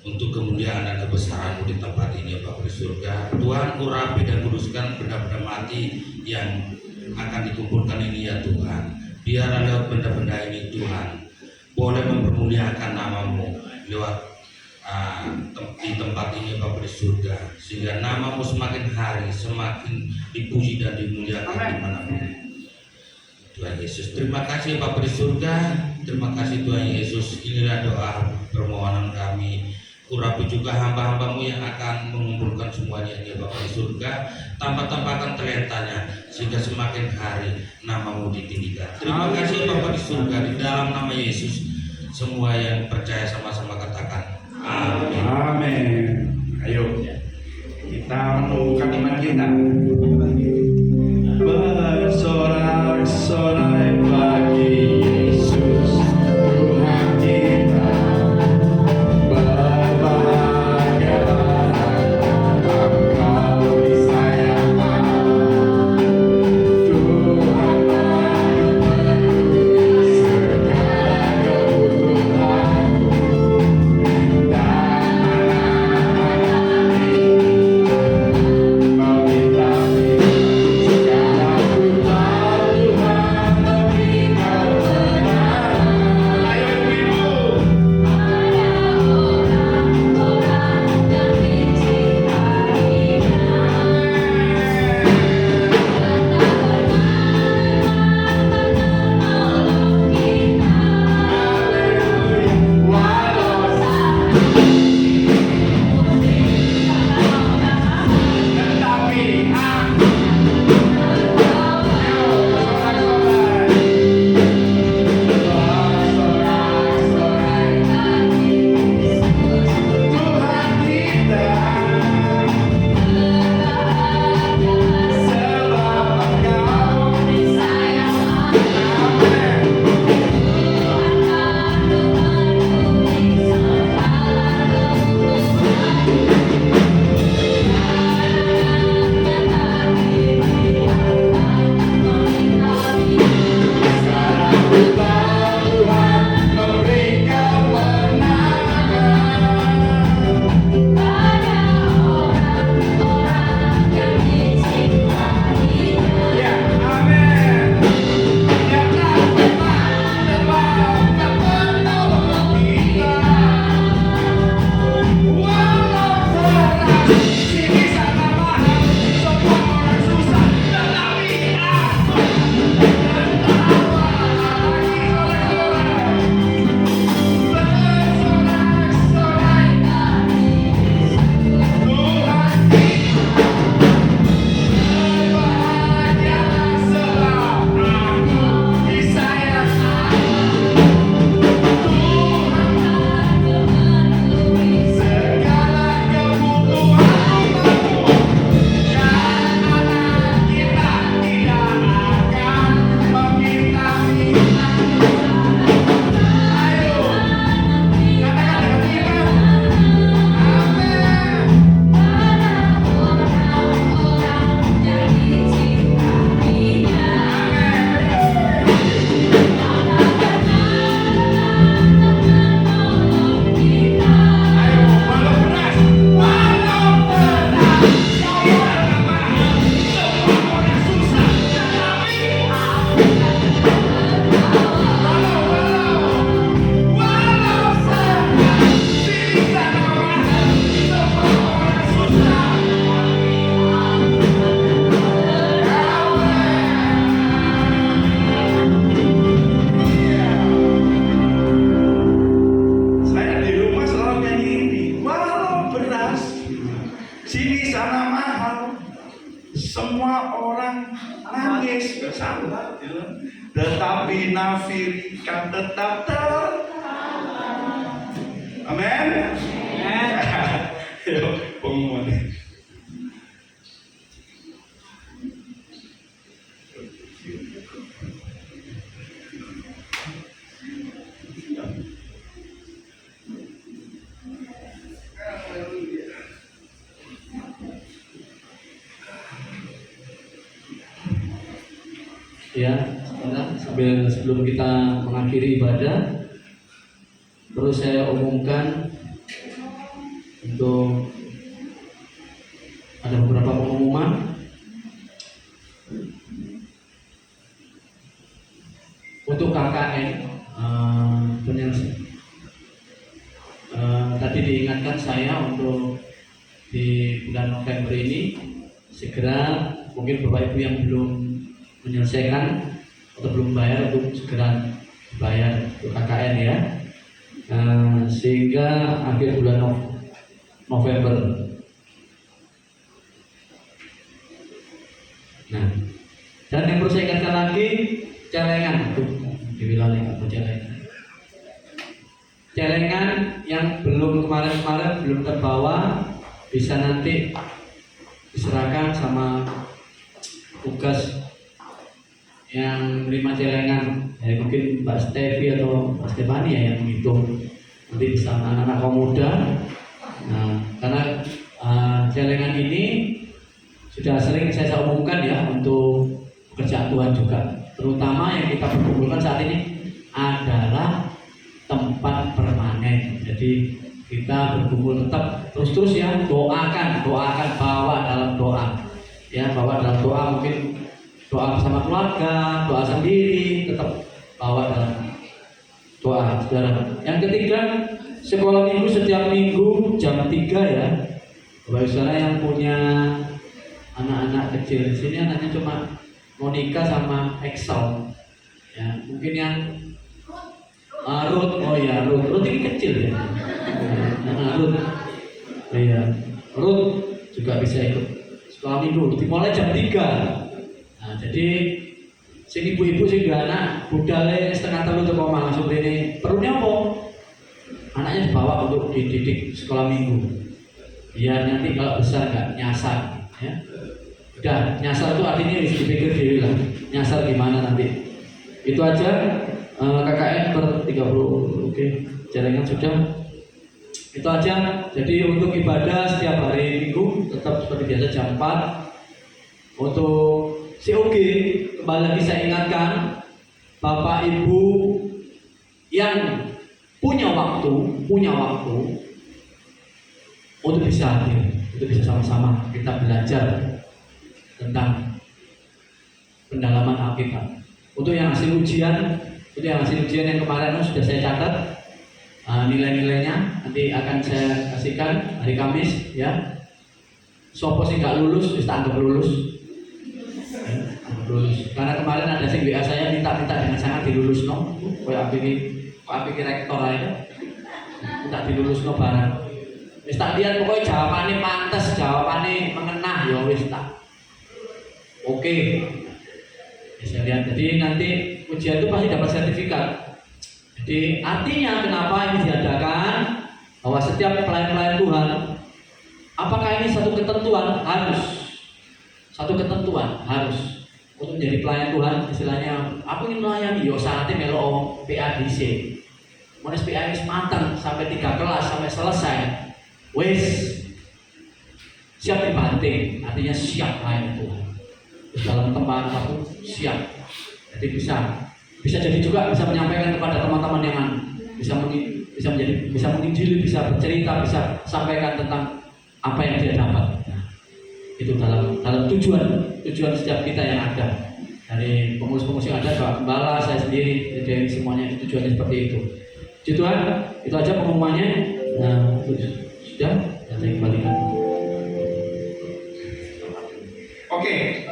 untuk kemuliaan dan kebesaran-Mu di tempat ini ya Bapa di surga. Tuhan, urapi dan kuduskan benda-benda mati yang akan dikumpulkan ini ya Tuhan. Biar lewat benda-benda ini Tuhan boleh mempermuliakan nama-Mu lewat di tempat ini Bapa di surga, sehingga nama-Mu semakin hari semakin dipuji dan dimuliakan dimanapun. Tuhan Yesus, terima kasih Bapa di surga. Terima kasih Tuhan Yesus. Inilah doa permohonan kami. Urapi juga hamba-hamba-Mu yang akan mengumpulkan semuanya di Bapa di surga, tambah-tambahkan talentanya sehingga semakin hari nama-Mu ditinggikan. Terima kasih Bapa di surga, di dalam nama Yesus. Semua yang percaya sama-sama katakan amin. Amin. Ayo kita menumbuhkan iman kita. Bersorak-sorai bagi Yesus Tuhan kita. Berbahagia Engkau disayang Tuhan, memenuhi segala kebutuhan dan anak-anak salah. Tetapi nafiri kan tetap Amin. Yo, pengumuman. Ya, sebelum kita mengakhiri ibadah, perlu saya umumkan untuk ada beberapa pengumuman untuk KKN. Tadi diingatkan saya untuk di bulan November ini segera, mungkin Bapak Ibu yang belum menyelesaikan atau belum bayar untuk segera bayar untuk KKN ya, sehingga akhir bulan November. Nah, dan yang perlu saya ingatkan lagi, celengan tuh di wilayah apa celengan yang belum kemarin belum terbawa bisa nanti diserahkan sama tugas yang menerima celengan, ya mungkin Mbak Stevi atau Mbak Stefani ya yang menghitung, nanti bisa anak-anak kaum muda. Nah, karena celengan ini sudah sering saya umumkan ya untuk pekerjaan Tuhan juga, terutama yang kita perkumpulkan saat ini adalah tempat permanen. Jadi kita berkumpul tetap terus ya, doakan bawa dalam doa ya, bawa dalam doa, mungkin doa bersama keluarga, doa sendiri, tetap bawa dalam doa, saudara. Yang ketiga, sekolah minggu setiap minggu jam 3 ya. Bapak saudara yang punya anak-anak kecil, di sini anaknya cuma Monica sama Excel ya, mungkin yang Ruth, Ruth ini kecil ya. Ruth, iya, Ruth juga bisa ikut sekolah minggu, dimulai jam 3. Nah, jadi sing ibu-ibu sing dua anak budale setengah telu teko omah langsung rene. Perlunya apa? Anaknya dibawa untuk dididik sekolah minggu. Biar nanti kalau besar enggak nyasar, ya. Udah, nyasar itu artinya harus dipikir diri lah. Nyasar gimana nanti. Itu aja KKN per 30. Oke, jaringan sudah. Itu aja. Jadi untuk ibadah setiap hari minggu tetap seperti biasa jam 4. Untuk COG, kembali lagi saya ingatkan, Bapak Ibu yang punya waktu untuk bisa hadir, untuk bisa sama-sama kita belajar tentang pendalaman Alkitab. Untuk yang hasil ujian yang kemarin sudah saya catat nilai-nilainya, nanti akan saya kasihkan hari Kamis ya. Sopo sih nggak lulus, bisa anggap lulus. Karena kemarin ada sing WA saya minta dengan sangat dilulus no, kayak pikir rektor aja, minta dilulus no barang. Wis tak lihat pokoknya jawabannya pantas, jawabannya mengenah ya wis tak. Oke. Bisa lihat. Jadi nanti ujian itu pasti dapat sertifikat. Jadi artinya kenapa ini diadakan, bahwa setiap pelayan-pelayan Tuhan, apakah ini satu ketentuan harus untuk menjadi pelayan Tuhan, istilahnya aku ingin melayani, yo saatnya melo PADC, mones PADC matang sampai 3 kelas sampai selesai, wes siap dibanting, artinya siap melayani Tuhan. Dalam tempat apapun siap. Jadi bisa jadi juga bisa menyampaikan kepada teman-teman yang bisa menginjili, bisa bercerita, bisa sampaikan tentang apa yang dia dapat. Itu dalam tujuan setiap kita yang ada, dari pengurus-pengurus yang ada, Pak Gembala, saya sendiri, jadi semuanya tujuannya seperti itu. Itu aja pengumumannya. Nah, sudah, saya kembalikan. Oke,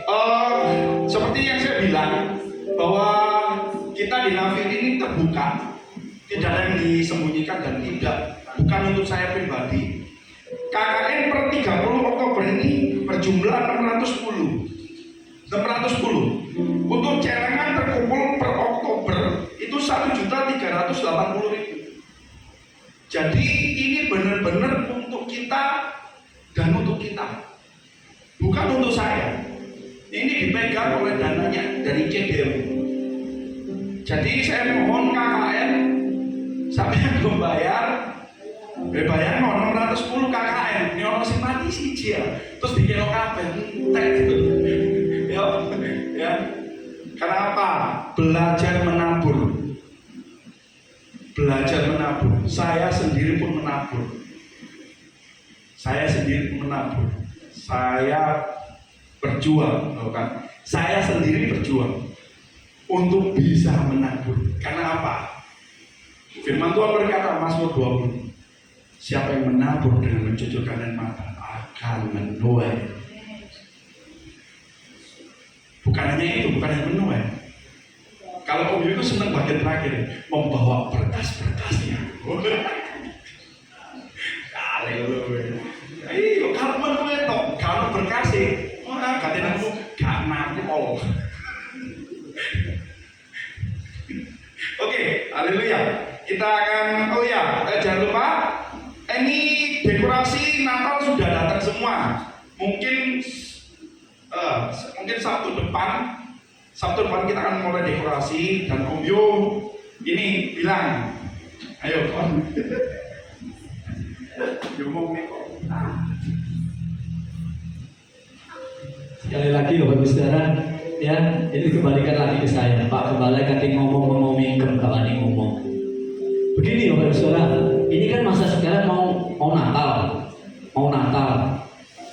seperti yang saya bilang bahwa kita di Nafir ini terbuka, tidak ada yang disembunyikan dan bukan untuk saya pribadi. KKN per 30 Oktober ini berjumlah 610. Untuk celengan terkumpul per Oktober itu 1.380.000. Jadi ini benar-benar untuk kita dan untuk kita, bukan untuk saya. Ini dipegang oleh dananya dari CDM. Jadi saya mohon KKN sampai yang belum bayar, bayar 610 KKN. Ini orang sih mati sih ya. Terus dikira kabeh entek gitu. Ya. Karena apa? Belajar menabur. Belajar menabur. Saya sendiri pun menabur. Saya berjuang, kan? Saya sendiri berjuang untuk bisa menabur. Karena apa? Firman Tuhan berkata, Mazmur 20, siapa yang menabur dengan mencucurkan air mata akan menuai. Bukan hanya itu, bukan hanya menuai. Kalau Om itu senang bagian terakhir, membawa berkas-berkasnya. Iya, kalau menuai toh, kalau berkasih, katanya aku gak nampol. Oke, haleluya. Kita akan, jangan lupa, ini dekorasi Natal sudah datang semua. Mungkin Sabtu depan kita akan mulai dekorasi, dan Om Yo ini bilang, ayo kon, ngomong nih kok. Sekali lagi Bapak Ibu Saudara, ya ini kembalikan lagi ke saya, Pak Gembala kati ngomong-ngomongin kembali ngomong. Begini Bapak Ibu Saudara, ini kan masa sekarang mau Natal.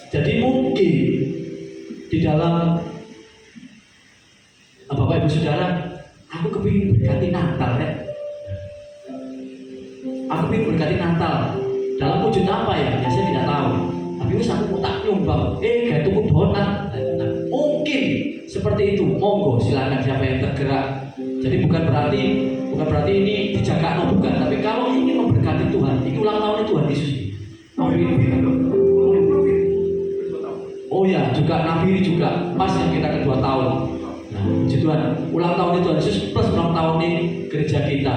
Jadi mungkin di dalam Bapak Ibu Saudara, aku kepingin berkati Natal ya. Aku kepingin berkati Natal. Dalam wujud apa ya? Ya saya tidak tahu. Tapi wis aku mau tak nyumbang. Gak tuku donat. Nah, mungkin seperti itu. Monggo silakan siapa yang tergerak. Jadi bukan berarti ini dijaga bukan. Tapi kalau ingin memberkati Tuhan, itu ulang tahun Tuhan Yesus. Oh ya, juga Nafiri juga pas yang kita kedua tahun. Nah, puji Tuhan, ulang tahun Tuhan Yesus plus ulang tahun ini gereja kita.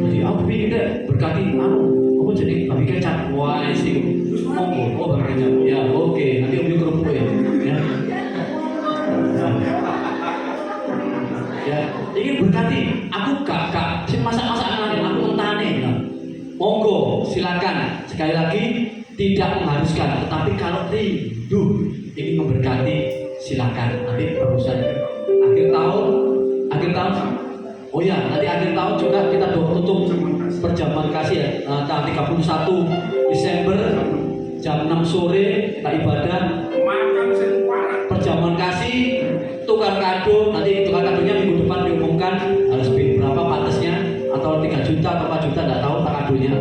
Jadi aku ingin deh berkati aku jadi bagi kecap. Wah sih, monggo, bagi kecap. Ya oke, nanti Om kerupuk ya. Ya, ingin berkati. Aku gak masak anaknya, aku mentane. Monggo, silakan. Sekali lagi tidak mengharuskan, tetapi kalau rindu ingin memberkati, silakan. Nanti perusahaan akhir tahun. Oh ya, nanti akhir tahun juga kita tutup perjamuan kasih ya. Tanggal 31 Desember jam 6 sore kita ibadah. Perjamuan kasih, tukar kado. Nanti tukar kadonya minggu depan diumumkan harus berapa pantasnya, atau 3 juta atau 4 juta, tidak tahu tak kadonya.